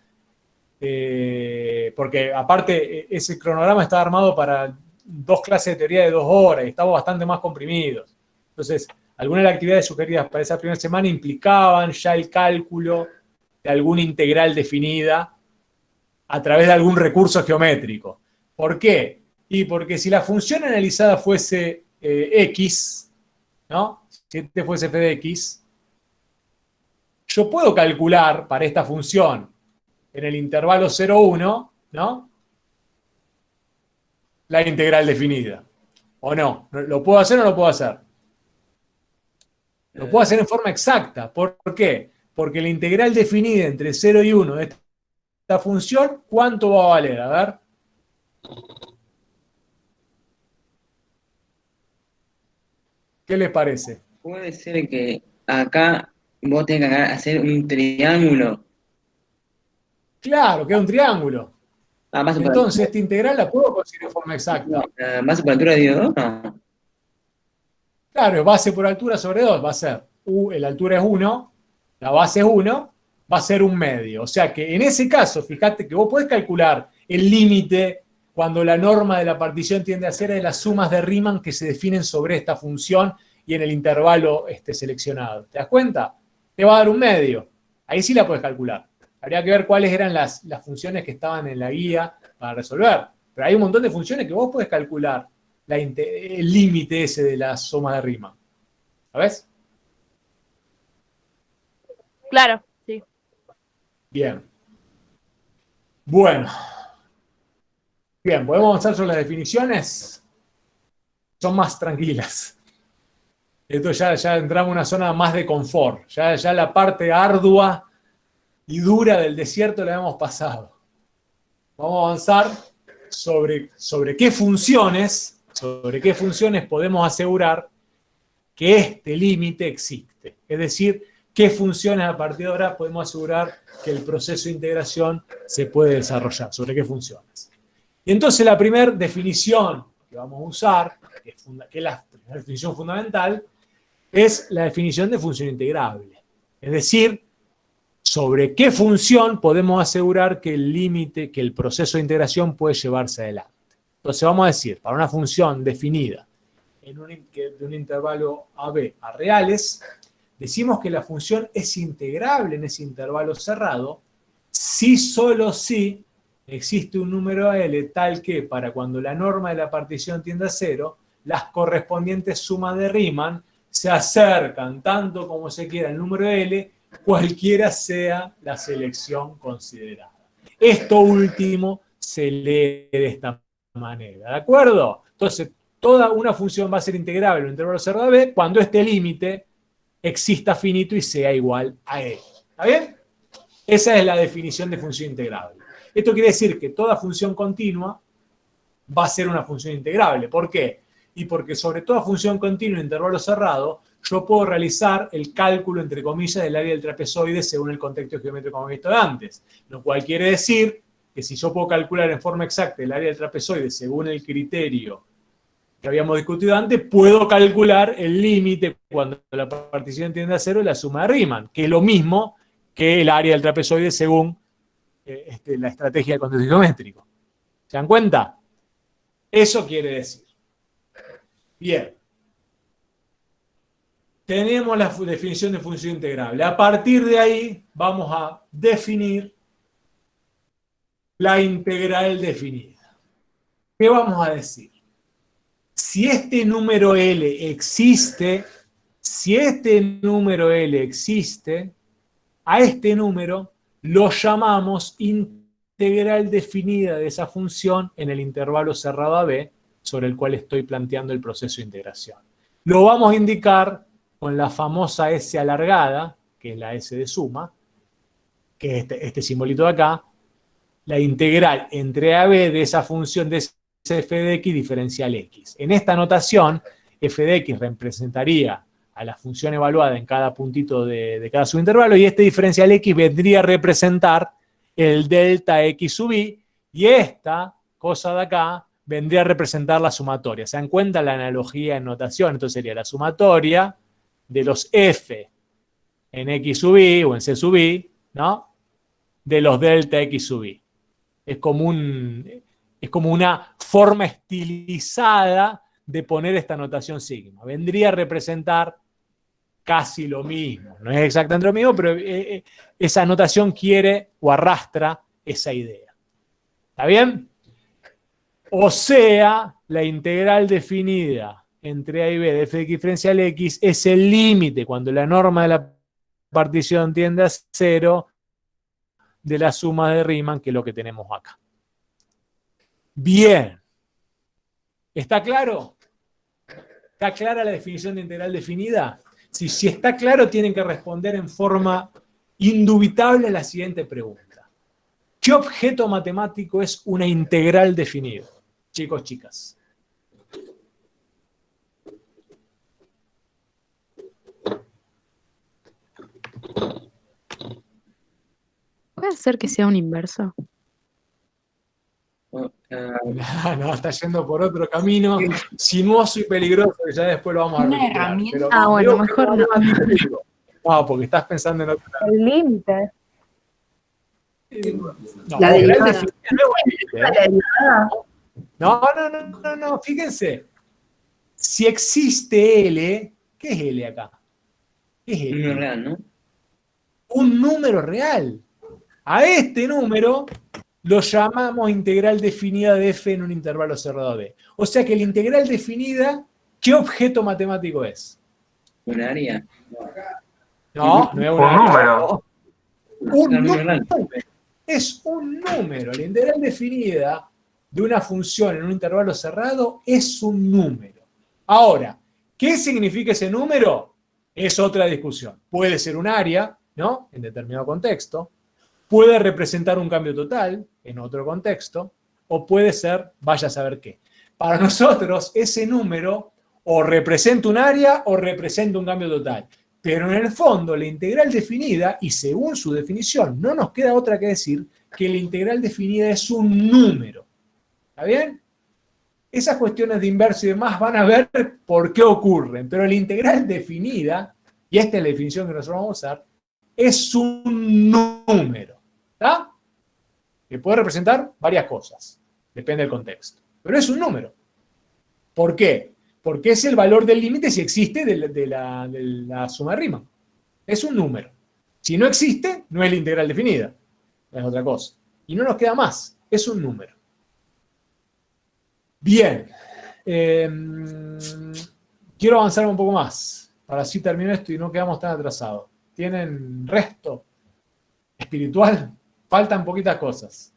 porque aparte ese cronograma está armado para 2 clases de teoría de 2 horas y estamos bastante más comprimidos. Entonces, algunas de las actividades sugeridas para esa primera semana implicaban ya el cálculo de alguna integral definida a través de algún recurso geométrico. ¿Por qué? Y porque si la función analizada fuese x, ¿no? Si este fuese f de x, yo puedo calcular para esta función en el intervalo 0, 1, ¿no? La integral definida. ¿O no? ¿Lo puedo hacer o no lo puedo hacer? Lo puedo hacer en forma exacta. ¿Por qué? Porque la integral definida entre 0 y 1 de esta función, ¿cuánto va a valer? A ver. ¿Qué les parece? Puede ser que acá vos tengas que hacer un triángulo. Claro, queda un triángulo. Entonces, Entonces, esta integral la puedo conseguir en forma exacta. ¿Base por altura de 2? No. Claro, base por altura sobre 2 va a ser, la altura es 1, la base es 1, va a ser un medio. O sea que en ese caso, fíjate que vos podés calcular el límite cuando la norma de la partición tiende a ser de las sumas de Riemann que se definen sobre esta función y en el intervalo seleccionado. ¿Te das cuenta? Te va a dar un medio. Ahí sí la podés calcular. Habría que ver cuáles eran las funciones que estaban en la guía para resolver. Pero hay un montón de funciones que vos podés calcular el límite ese de la suma de Riemann. ¿Sabes? Claro, sí. Bien. Bueno. Bien, ¿podemos avanzar sobre las definiciones? Son más tranquilas. Esto ya entramos en una zona más de confort. Ya la parte ardua y dura del desierto la hemos pasado. Vamos a avanzar sobre qué funciones podemos asegurar que este límite existe. Es decir, qué funciones a partir de ahora podemos asegurar que el proceso de integración se puede desarrollar. Sobre qué funciones. Y entonces la primera definición que vamos a usar, que es la definición fundamental, es la definición de función integrable. Es decir, sobre qué función podemos asegurar que el proceso de integración puede llevarse adelante. Entonces vamos a decir, para una función definida de un intervalo AB a reales, decimos que la función es integrable en ese intervalo cerrado si solo si existe un número L tal que para cuando la norma de la partición tiende a 0, las correspondientes sumas de Riemann se acercan tanto como se quiera al número L, cualquiera sea la selección considerada. Esto último se lee de esta manera, ¿de acuerdo? Entonces, toda una función va a ser integrable en un intervalo cerrado B cuando este límite exista finito y sea igual a L. ¿Está bien? Esa es la definición de función integrable. Esto quiere decir que toda función continua va a ser una función integrable. ¿Por qué? Y porque sobre toda función continua en intervalo cerrado, yo puedo realizar el cálculo, entre comillas, del área del trapezoide según el contexto geométrico que hemos visto antes. Lo cual quiere decir que si yo puedo calcular en forma exacta el área del trapezoide según el criterio que habíamos discutido antes, puedo calcular el límite cuando la partición tiende a 0 de la suma de Riemann, que es lo mismo que el área del trapezoide según la estrategia del contexto geométrico. ¿Se dan cuenta? Eso quiere decir. Bien. Tenemos la definición de función integrable. A partir de ahí vamos a definir la integral definida. ¿Qué vamos a decir? Si este número L existe, a este número lo llamamos integral definida de esa función en el intervalo cerrado AB sobre el cual estoy planteando el proceso de integración. Lo vamos a indicar con la famosa S alargada, que es la S de suma, que es este simbolito de acá, la integral entre AB de esa función de f de x diferencial x. En esta notación, f de x representaría a la función evaluada en cada puntito de cada subintervalo, y este diferencial x vendría a representar el delta x sub i, y esta cosa de acá vendría a representar la sumatoria. ¿Se dan cuenta la analogía en notación? Entonces sería la sumatoria de los f en x sub i o en c sub i, ¿no? De los delta x sub i. Es como una forma estilizada de poner esta notación sigma. Vendría a representar casi lo mismo. No es exactamente lo mismo, pero esa notación quiere o arrastra esa idea. ¿Está bien? O sea, la integral definida entre a y b de f de x diferencial x es el límite cuando la norma de la partición tiende a 0 de la suma de Riemann, que es lo que tenemos acá. Bien. ¿Está claro? ¿Está clara la definición de integral definida? Si está claro, tienen que responder en forma indubitable a la siguiente pregunta. ¿Qué objeto matemático es una integral definida? Chicos, chicas. ¿Puede ser que sea un inverso? No, está yendo por otro camino sinuoso y peligroso, que ya después lo vamos a Una recuperar. herramienta. Pero Bueno, mejor no. No, porque estás pensando en otra. El límite. No, La derivada. integral definida no es un límite, ¿eh? No, fíjense. Si existe L, ¿qué es L acá? ¿Qué es Un L? número real, ¿no? Un número real. A este número lo llamamos integral definida de f en un intervalo cerrado B. O sea que la integral definida, ¿qué objeto matemático es? Un área. No, no es Un una número. Un número número. Es un número. La integral definida de una función en un intervalo cerrado es un número. Ahora, ¿qué significa ese número? Es otra discusión. Puede ser un área, ¿no? En determinado contexto. Puede representar un cambio total en otro contexto. O puede ser, vaya a saber qué. Para nosotros, ese número o representa un área o representa un cambio total. Pero en el fondo, la integral definida, y según su definición, no nos queda otra que decir que la integral definida es un número. ¿Está bien? Esas cuestiones de inverso y demás van a ver por qué ocurren, pero la integral definida, y esta es la definición que nosotros vamos a usar, es un número. ¿Está? Que puede representar varias cosas, depende del contexto. Pero es un número. ¿Por qué? Porque es el valor del límite si existe de la suma de Riemann. Es un número. Si no existe, no es la integral definida. Es otra cosa. Y no nos queda más. Es un número. Bien. Quiero avanzar un poco más. Para así terminar esto y no quedamos tan atrasados. ¿Tienen resto espiritual? Faltan poquitas cosas.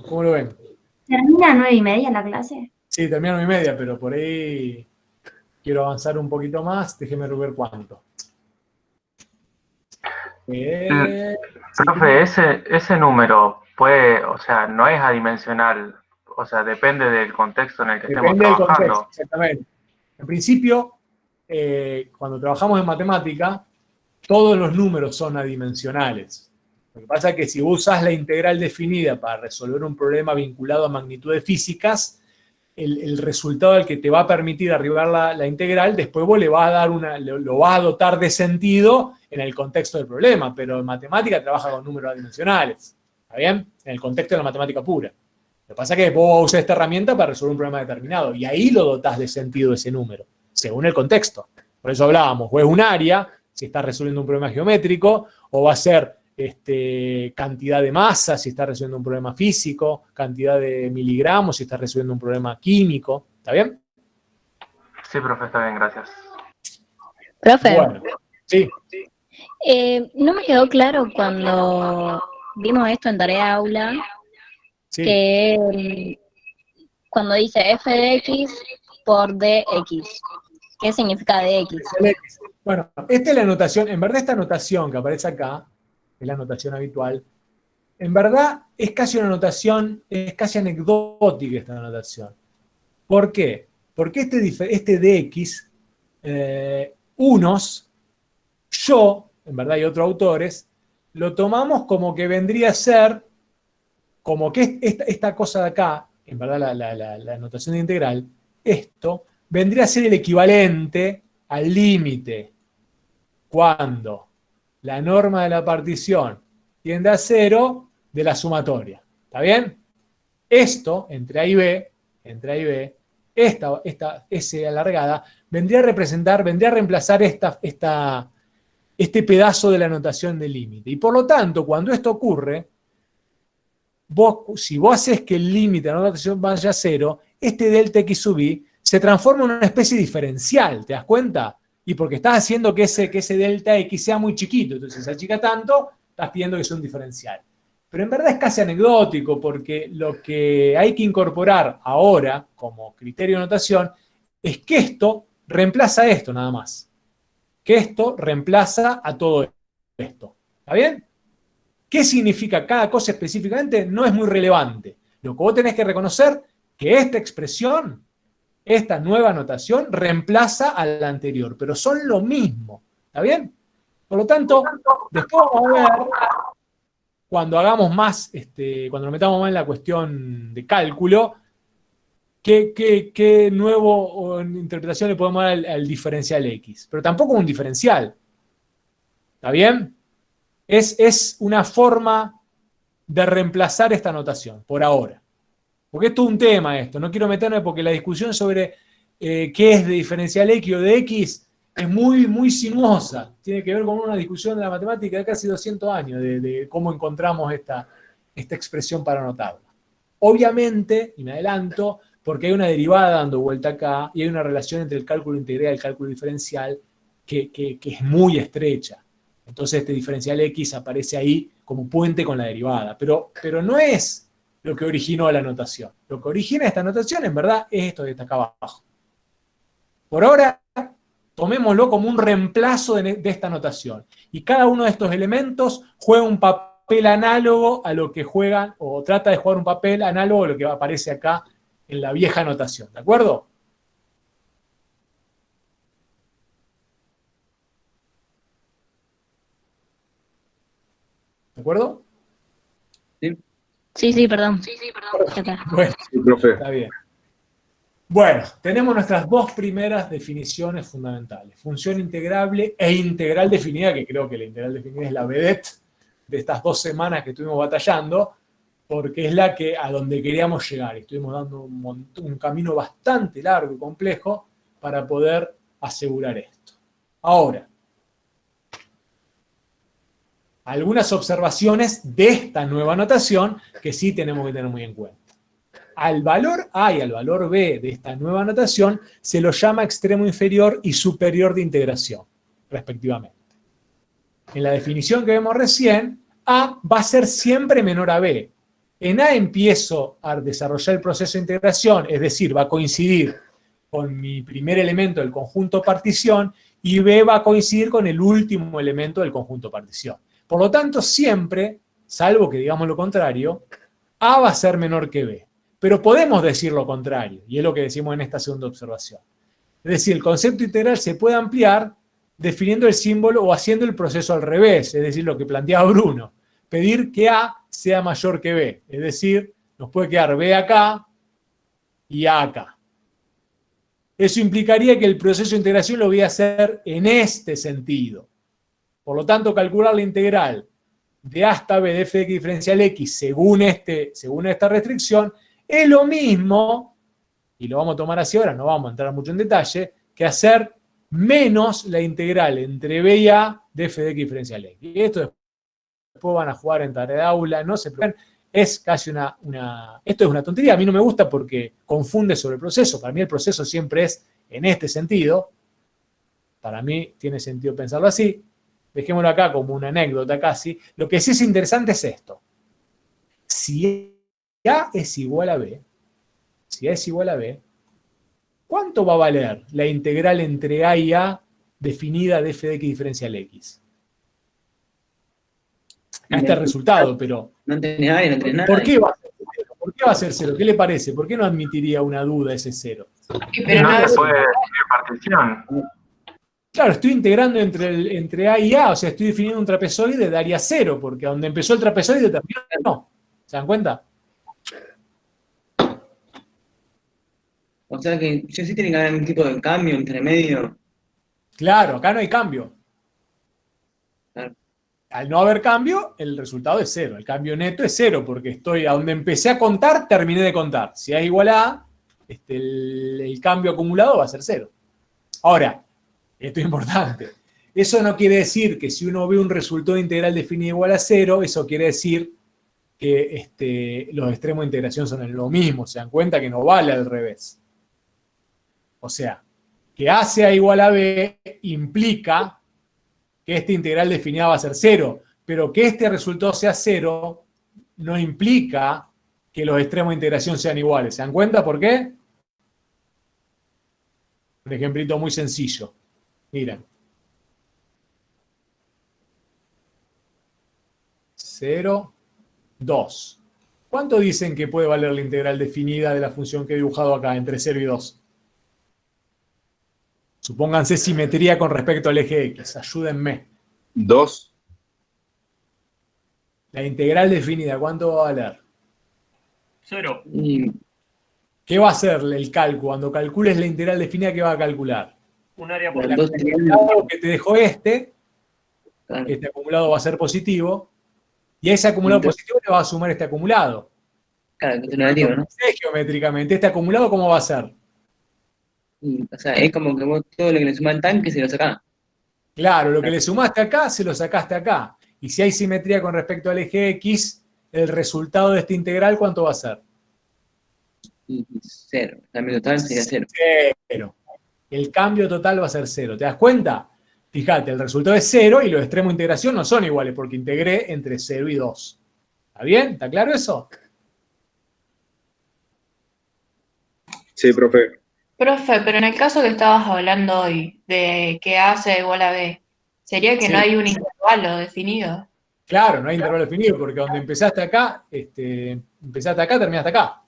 ¿Cómo lo ven? ¿Termina a 9:30 la clase? Sí, termina a 9:30, pero por ahí quiero avanzar un poquito más. Déjeme ver cuánto. Profe, ese número puede, o sea, no es adimensional, o sea, depende del contexto en el que estemos Depende del trabajando. contexto, exactamente. En principio, cuando trabajamos en matemática, todos los números son adimensionales. Lo que pasa es que si vos usás la integral definida para resolver un problema vinculado a magnitudes físicas, el resultado al que te va a permitir arribar la integral, después vos le vas a dar lo vas a dotar de sentido en el contexto del problema, pero en matemática trabaja con números adimensionales, ¿está bien? En el contexto de la matemática pura. Lo que pasa es que vos usás esta herramienta para resolver un problema determinado, y ahí lo dotás de sentido ese número, según el contexto. Por eso hablábamos, o es un área, si estás resolviendo un problema geométrico, o va a ser cantidad de masa si está resolviendo un problema físico, cantidad de miligramos si está resolviendo un problema químico. ¿Está bien? Sí, profe, está bien, gracias. Profe, Bueno, sí. no me quedó claro cuando vimos esto en tarea aula, Sí. que cuando dice f de x por dx, ¿qué significa dx? Bueno, esta es la notación, en verdad esta notación que aparece acá, es la notación habitual, en verdad es casi una notación, es casi anecdótica esta notación. ¿Por qué? Porque este dx, unos, yo, en verdad y otros autores, lo tomamos como que vendría a ser, como que esta cosa de acá, en verdad la notación de integral, esto vendría a ser el equivalente al límite cuando la norma de la partición tiende a 0 de la sumatoria. ¿Está bien? Esto, entre A y B, esta S alargada, vendría a reemplazar este pedazo de la notación del límite. Y por lo tanto, cuando esto ocurre, si vos haces que el límite de la notación vaya a 0, este delta x sub i se transforma en una especie diferencial, ¿te das cuenta? Y porque estás haciendo que ese delta x sea muy chiquito, entonces se achica tanto, estás pidiendo que sea un diferencial. Pero en verdad es casi anecdótico, porque lo que hay que incorporar ahora, como criterio de notación, es que esto reemplaza a esto nada más. Que esto reemplaza a todo esto. ¿Está bien? ¿Qué significa cada cosa específicamente? No es muy relevante. Lo que vos tenés que reconocer que esta expresión, esta nueva notación, reemplaza a la anterior, pero son lo mismo. ¿Está bien? Por lo tanto, después vamos a ver, cuando hagamos más, cuando nos metamos más en la cuestión de cálculo, qué nuevo interpretación le podemos dar al diferencial x. Pero tampoco un diferencial. ¿Está bien? Es una forma de reemplazar esta notación, por ahora. Porque es todo un tema esto, no quiero meterme porque la discusión sobre qué es de diferencial x o de x es muy sinuosa. Tiene que ver con una discusión de la matemática de casi 200 años, de cómo encontramos esta expresión para anotarla. Obviamente, y me adelanto, porque hay una derivada dando vuelta acá y hay una relación entre el cálculo integral y el cálculo diferencial que es muy estrecha. Entonces este diferencial x aparece ahí como puente con la derivada. Pero no es lo que originó la notación. Lo que origina esta notación, en verdad, es esto que está acá abajo. Por ahora, tomémoslo como un reemplazo de esta notación. Y cada uno de estos elementos juega un papel análogo a lo que juegan, o trata de jugar un papel análogo a lo que aparece acá en la vieja notación. ¿De acuerdo? ¿De acuerdo? Sí, perdón. Ya está. Bueno, Sí, profe. está bien. Bueno, tenemos nuestras dos primeras definiciones fundamentales. Función integrable e integral definida, que creo que la integral definida es la vedette de estas 2 semanas que estuvimos batallando, porque es la que a donde queríamos llegar. Estuvimos dando un camino bastante largo y complejo para poder asegurar esto. Ahora, algunas observaciones de esta nueva notación que sí tenemos que tener muy en cuenta. Al valor A y al valor B de esta nueva notación se lo llama extremo inferior y superior de integración, respectivamente. En la definición que vemos recién, A va a ser siempre menor a B. En A empiezo a desarrollar el proceso de integración, es decir, va a coincidir con mi primer elemento del conjunto partición y B va a coincidir con el último elemento del conjunto partición. Por lo tanto, siempre, salvo que digamos lo contrario, A va a ser menor que B. Pero podemos decir lo contrario, y es lo que decimos en esta segunda observación. Es decir, el concepto integral se puede ampliar definiendo el símbolo o haciendo el proceso al revés, es decir, lo que planteaba Bruno. Pedir que A sea mayor que B, es decir, nos puede quedar B acá y A acá. Eso implicaría que el proceso de integración lo voy a hacer en este sentido. Por lo tanto, calcular la integral de A hasta B de f de x diferencial x según esta restricción es lo mismo, y lo vamos a tomar así ahora, no vamos a entrar mucho en detalle, que hacer menos la integral entre b y a de f de x diferencial x. Y esto después van a jugar en tarea de aula, no se preocupen, es casi esto es una tontería, a mí no me gusta porque confunde sobre el proceso, para mí el proceso siempre es en este sentido, para mí tiene sentido pensarlo así, dejémoslo acá como una anécdota casi, lo que sí es interesante es esto. si A es igual a B, ¿cuánto va a valer la integral entre A y A definida de f de x diferencial x? Acá está el resultado, pero No tenés A y no tenés nada. ¿por qué va a ser cero? ¿Por qué va a ser cero? ¿Qué le parece? ¿Por qué no admitiría una duda ese cero? Pero no se puede definir partición. Claro, estoy integrando entre A y A, o sea, estoy definiendo un trapezoide de área cero, porque donde empezó el trapezoide terminó no. ¿Se dan cuenta? O sea que yo sí tiene que haber algún tipo de cambio entre medio. Claro, acá no hay cambio. Claro. Al no haber cambio, el resultado es cero. El cambio neto es cero, porque estoy a donde empecé a contar, terminé de contar. Si A igual a A, el cambio acumulado va a ser cero. Ahora, esto es importante. Eso no quiere decir que si uno ve un resultado integral definido igual a cero, eso quiere decir que los extremos de integración son lo mismo. Se dan cuenta que no vale al revés. O sea, que A sea igual a B implica que esta integral definida va a ser cero, pero que este resultado sea cero no implica que los extremos de integración sean iguales. ¿Se dan cuenta por qué? Un ejemplito muy sencillo. Miren. 0, 2. ¿Cuánto dicen que puede valer la integral definida de la función que he dibujado acá, entre 0 y 2? Supónganse simetría con respecto al eje X. Ayúdenme. 2. La integral definida, ¿cuánto va a valer? 0. ¿Qué va a hacer el cálculo? Cuando calcules la integral definida, ¿qué va a calcular? Un área por El acumulado que te dejó este acumulado va a ser positivo, y a ese acumulado positivo le va a sumar este acumulado. Claro, que es negativo, ¿no? Geométricamente, ¿este acumulado cómo va a ser? O sea, es como que vos todo lo que le sumás al tanque se lo sacás. Claro, lo que le sumaste acá, se lo sacaste acá. Y si hay simetría con respecto al eje X, el resultado de esta integral, ¿cuánto va a ser? 0. El cambio total sería 0. 0. El cambio total va a ser 0. ¿Te das cuenta? Fíjate, el resultado es 0 y los extremos de integración no son iguales porque integré entre 0 y 2. ¿Está bien? ¿Está claro eso? Sí, profe. Profe, pero en el caso que estabas hablando hoy, de que A sea igual a B, ¿sería que Sí. no hay un intervalo definido? Claro, no hay intervalo definido porque donde empezaste acá, terminaste acá.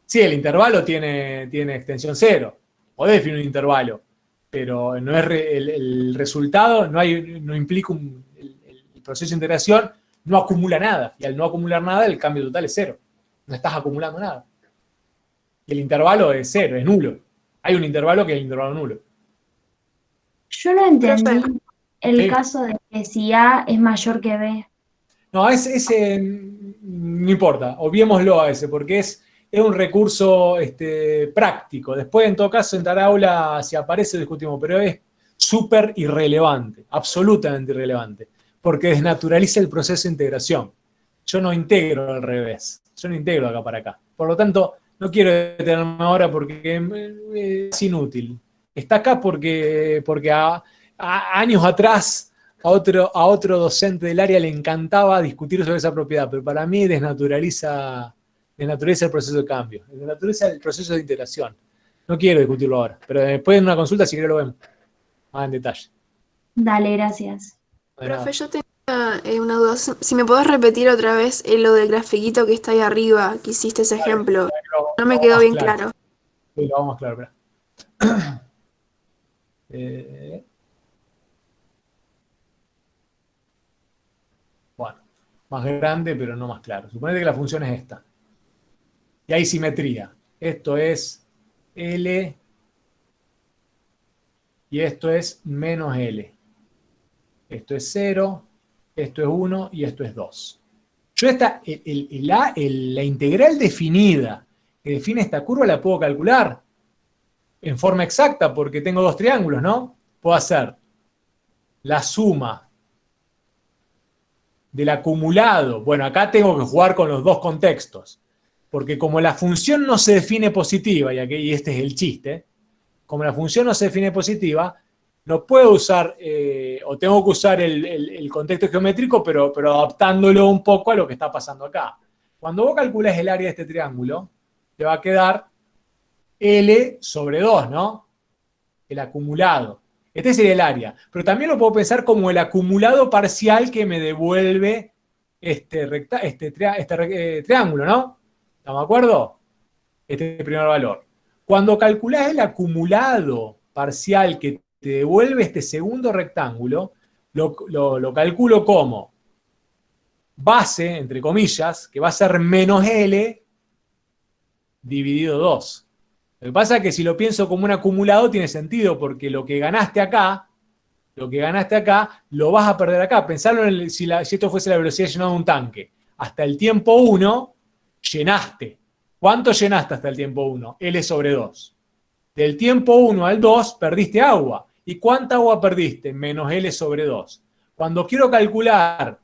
Sí, el intervalo tiene extensión 0. Podés definir un intervalo, pero no es el resultado no implica el proceso de integración no acumula nada. Y al no acumular nada, el cambio total es 0. No estás acumulando nada. Y el intervalo es 0, es nulo. Hay un intervalo que es el intervalo nulo. Yo no entendí el Sí. caso de que si A es mayor que B. No, ese no importa, obviémoslo a ese, porque es un recurso práctico. Después, en todo caso, en Taraula, si aparece, lo discutimos, pero es súper irrelevante, absolutamente irrelevante, porque desnaturaliza el proceso de integración. Yo no integro al revés, yo no integro acá para acá. Por lo tanto, no quiero detenerme ahora porque es inútil. Está acá porque a años atrás a otro docente del área le encantaba discutir sobre esa propiedad, pero para mí desnaturaliza el proceso de cambio, desnaturaliza el proceso de integración. No quiero discutirlo ahora, pero después en una consulta si querés lo vemos más en detalle. Dale, gracias. De nada. Profe, yo tenía una duda. Si me podés repetir otra vez lo del grafiquito que está ahí arriba, que hiciste ese ejemplo. No me quedó bien claro. Sí, lo vamos a aclarar, espera. Bueno, más grande, pero no más claro. Suponete que la función es esta. Y hay simetría. Esto es L y esto es menos L. Esto es 0, esto es 1 y esto es 2. Yo la integral definida que define esta curva la puedo calcular en forma exacta porque tengo dos triángulos, ¿no? Puedo hacer la suma del acumulado. Bueno, acá tengo que jugar con los dos contextos. Porque como la función no se define positiva, y este es el chiste, como la función no se define positiva, no puedo usar, o tengo que usar el contexto geométrico, pero adaptándolo un poco a lo que está pasando acá. Cuando vos calculás el área de este triángulo, te va a quedar L sobre 2, ¿no? El acumulado. Este sería el área. Pero también lo puedo pensar como el acumulado parcial que me devuelve este triángulo, ¿no? ¿Estamos de acuerdo? Este primer valor. Cuando calculás el acumulado parcial que te devuelve este segundo rectángulo, lo calculo como base, entre comillas, que va a ser menos L dividido 2. Lo que pasa es que si lo pienso como un acumulado tiene sentido, porque lo que ganaste acá, lo vas a perder acá. Pensarlo si esto fuese la velocidad llenada de un tanque. Hasta el tiempo 1, llenaste. ¿Cuánto llenaste hasta el tiempo 1? L sobre 2. Del tiempo 1 al 2, perdiste agua. ¿Y cuánta agua perdiste? Menos L sobre 2. Cuando quiero calcular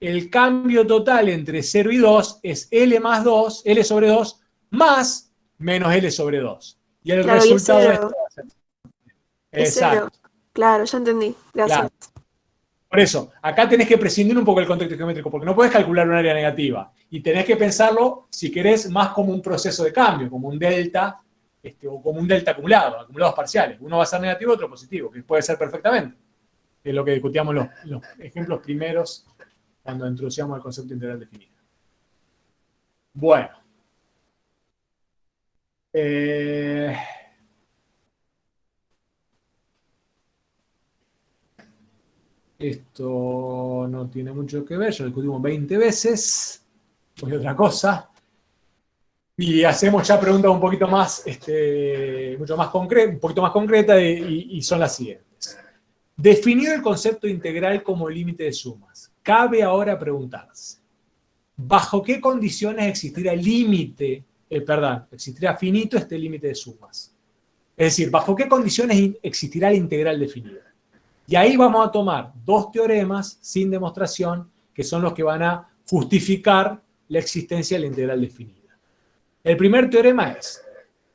el cambio total entre 0 y 2, es L más 2, L sobre 2, más menos L sobre 2. Y el Claro, resultado y es es... cero. Es Exacto. cero. Claro, ya entendí. Gracias. Claro. Por eso, acá tenés que prescindir un poco del contexto geométrico, porque no podés calcular un área negativa. Y tenés que pensarlo, si querés, más como un proceso de cambio, como un delta, o como un delta acumulado, acumulados parciales. Uno va a ser negativo, otro positivo, que puede ser perfectamente. Es lo que discutíamos los ejemplos primeros cuando introducíamos el concepto integral definido. Bueno. Esto no tiene mucho que ver, ya lo discutimos 20 veces. Voy a otra cosa. Y hacemos ya preguntas un poquito más, un poquito más concretas y son las siguientes. Definido el concepto integral como límite de sumas, cabe ahora preguntarse, ¿bajo qué condiciones existirá existirá finito este límite de sumas? Es decir, ¿bajo qué condiciones existirá la integral definida? Y ahí vamos a tomar dos teoremas sin demostración que son los que van a justificar la existencia de la integral definida. El primer teorema es,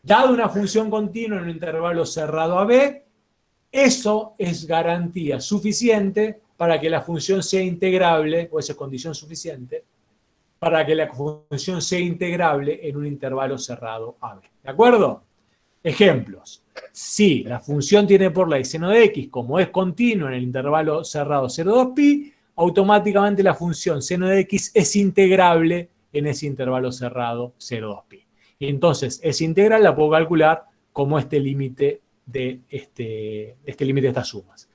dado una función continua en un intervalo cerrado a b, eso es garantía suficiente para que la función sea integrable, o esa es condición suficiente, para que la función sea integrable en un intervalo cerrado a b. ¿De acuerdo? Ejemplos. Si la función tiene por ley seno de x, como es continua en el intervalo cerrado 0,2pi, automáticamente la función seno de x es integrable en ese intervalo cerrado 0,2pi. Y entonces, esa integral la puedo calcular como este límite de estas sumas.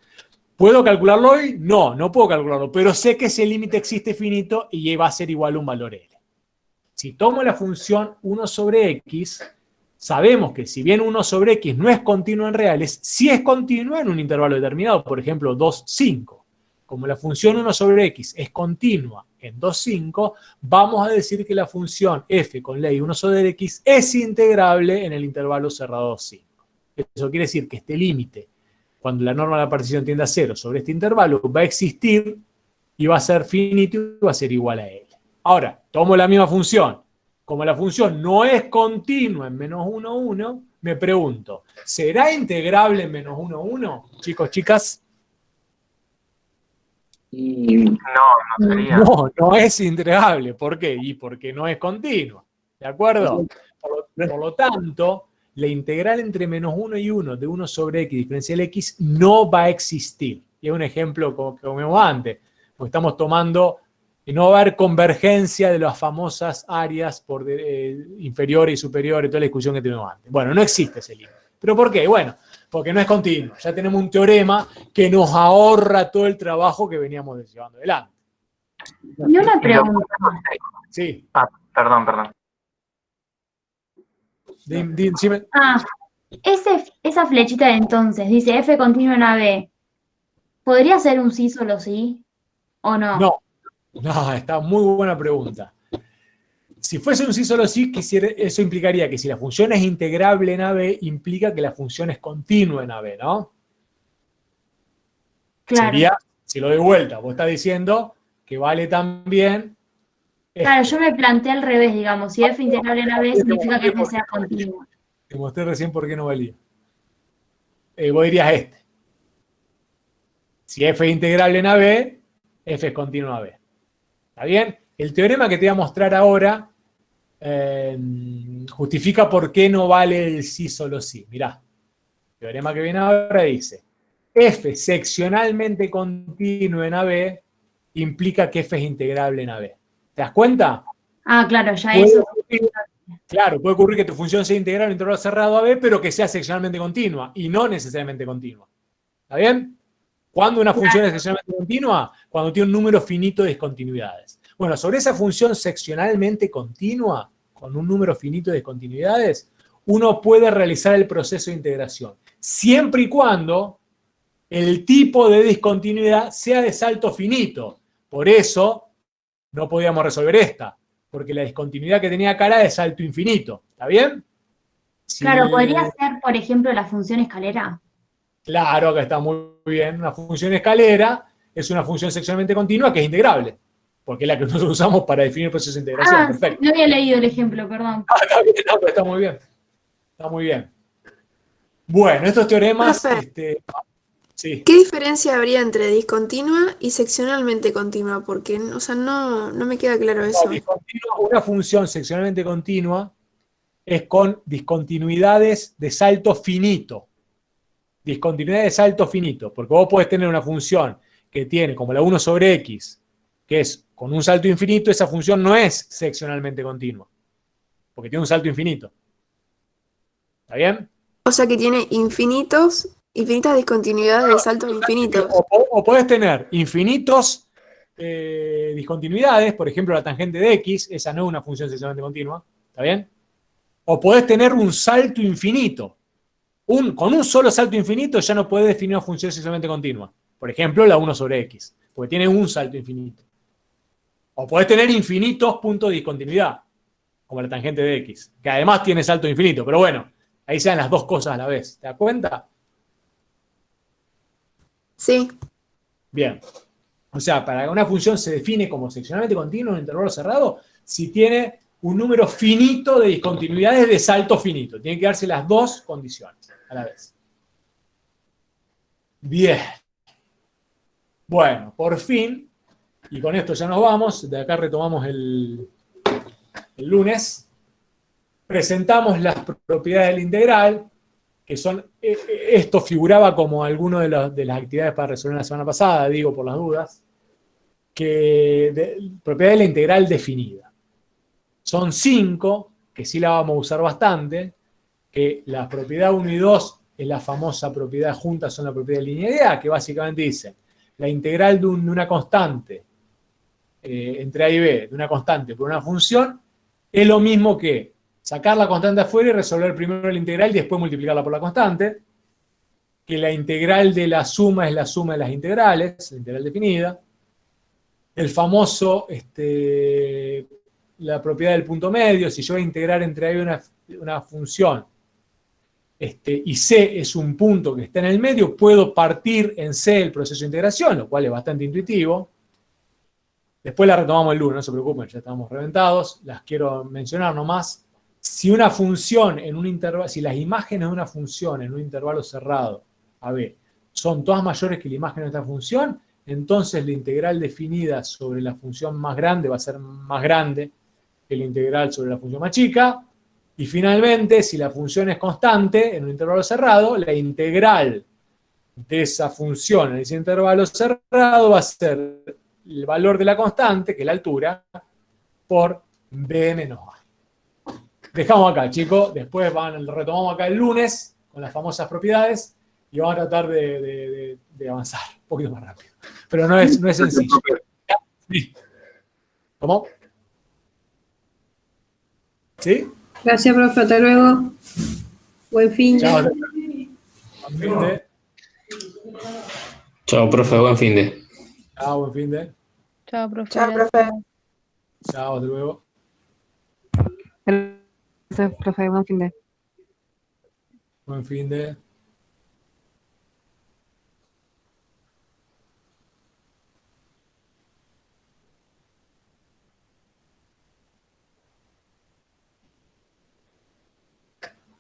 ¿Puedo calcularlo hoy? No, no puedo calcularlo, pero sé que ese límite existe finito y va a ser igual a un valor L. Si tomo la función 1 sobre x, sabemos que si bien 1 sobre x no es continuo en reales, sí es continuo en un intervalo determinado, por ejemplo 2, 5. Como la función 1 sobre x es continua en 2, 5, vamos a decir que la función f con ley 1 sobre x es integrable en el intervalo cerrado 2, 5. Eso quiere decir que este límite, cuando la norma de la partición tiende a 0 sobre este intervalo, va a existir y va a ser finito y va a ser igual a L. Ahora, tomo la misma función. Como la función no es continua en menos 1, 1, me pregunto, ¿será integrable en menos 1, 1? Chicos, chicas. No sería. No, no es integrable. ¿Por qué? Y porque no es continua. ¿De acuerdo? Por lo tanto, la integral entre menos 1 y 1 de 1 sobre x diferencial x no va a existir. Y es un ejemplo como vimos antes, porque estamos tomando, y no va a haber convergencia de las famosas áreas por inferiores y superiores, toda la discusión que tuvimos antes. Bueno, no existe ese límite. ¿Pero por qué? Bueno, porque no es continuo. Ya tenemos un teorema que nos ahorra todo el trabajo que veníamos llevando adelante. Y una pregunta. Sí. Perdón. Decime. Esa flechita de entonces dice f continua en AB. ¿Podría ser un sí solo sí? ¿O no? No, está muy buena pregunta. Si fuese un sí solo sí, eso implicaría que si la función es integrable en AB, implica que la función es continua en AB, ¿no? Claro. Sería, si lo doy vuelta, vos estás diciendo que vale también. Claro, yo me planteé al revés, digamos. Si f integrable en AB significa que f sea continua. Te mostré recién por qué no valía. Vos dirías este. Si f es integrable en AB, f es continua en AB. ¿Está bien? el teorema que te voy a mostrar ahora justifica por qué no vale el sí solo sí. Mirá, el teorema que viene ahora dice, f seccionalmente continuo en AB implica que f es integrable en AB. ¿Te das cuenta? Ah, claro, ya Puede eso. ocurrir, claro, puede ocurrir que tu función sea integrable en un intervalo cerrado AB, pero que sea seccionalmente continua, y no necesariamente continua. ¿Está bien? ¿Cuándo una función es seccionalmente continua? Cuando tiene un número finito de discontinuidades. Bueno, sobre esa función seccionalmente continua, con un número finito de discontinuidades, uno puede realizar el proceso de integración, siempre y cuando el tipo de discontinuidad sea de salto finito. Por eso no podíamos resolver esta, porque la discontinuidad que tenía acá era de salto infinito. ¿Está bien? Claro, podría ser, por ejemplo, la función escalera. Claro, acá está muy bien. Una función escalera es una función seccionalmente continua que es integrable, porque es la que nosotros usamos para definir el proceso de integración. Perfecto. No había leído el ejemplo, perdón. Está bien, no, pero está muy bien. Está muy bien. Bueno, estos teoremas... Profe. Sí. ¿Qué diferencia habría entre discontinua y seccionalmente continua? Porque, o sea, no me queda claro eso. Una función seccionalmente continua es con discontinuidades de salto finito. Discontinuidad de salto finito, porque vos podés tener una función que tiene como la 1 sobre x, que es con un salto infinito, esa función no es seccionalmente continua, porque tiene un salto infinito. ¿Está bien? O sea que tiene infinitas discontinuidades de saltos infinitos. O podés tener infinitos discontinuidades, por ejemplo la tangente de x, esa no es una función seccionalmente continua, ¿está bien? O podés tener un salto infinito. Con un solo salto infinito ya no podés definir una función seccionalmente continua. Por ejemplo, la 1 sobre x, porque tiene un salto infinito. O podés tener infinitos puntos de discontinuidad, como la tangente de x, que además tiene salto infinito. Pero bueno, ahí se dan las dos cosas a la vez. ¿Te das cuenta? Sí. Bien. O sea, para que una función se define como seccionalmente continua en un intervalo cerrado, si tiene un número finito de discontinuidades de salto finito. Tienen que darse las dos condiciones a la vez. Bien. Bueno, por fin, y con esto ya nos vamos, de acá retomamos el lunes, presentamos las propiedades del integral, que son, esto figuraba como alguno de las actividades para resolver la semana pasada, digo por las dudas, propiedad de la integral definida. Son 5, que sí la vamos a usar bastante, que la propiedad 1 y 2 es la famosa propiedad juntas, son la propiedad de linealidad, que básicamente dice, la integral de una constante, entre A y B, de una constante por una función, es lo mismo que sacar la constante afuera y resolver primero la integral y después multiplicarla por la constante, que la integral de la suma es la suma de las integrales, la integral definida, el famoso, la propiedad del punto medio, si yo voy a integrar entre A y una función, y C es un punto que está en el medio, puedo partir en C el proceso de integración, lo cual es bastante intuitivo. Después la retomamos el lunes, no se preocupen, ya estamos reventados, las quiero mencionar nomás. Si una función en un intervalo, si las imágenes de una función en un intervalo cerrado, AB, son todas mayores que la imagen de esta función, entonces la integral definida sobre la función más grande va a ser más grande que la integral sobre la función más chica. Y finalmente, si la función es constante en un intervalo cerrado, la integral de esa función en ese intervalo cerrado va a ser el valor de la constante, que es la altura, por b menos a. Dejamos acá, chicos. Después retomamos acá el lunes con las famosas propiedades y vamos a tratar de avanzar un poquito más rápido. Pero no es sencillo. Sí. ¿Cómo? ¿Sí? Gracias, profe. Hasta luego. Buen fin. Chao. Buen fin de. Chao, profe. Buen fin de. Chao, buen fin de. Chao, profe. Chao, profe. Chao, hasta luego. Gracias, profe. Buen fin de. Buen fin de.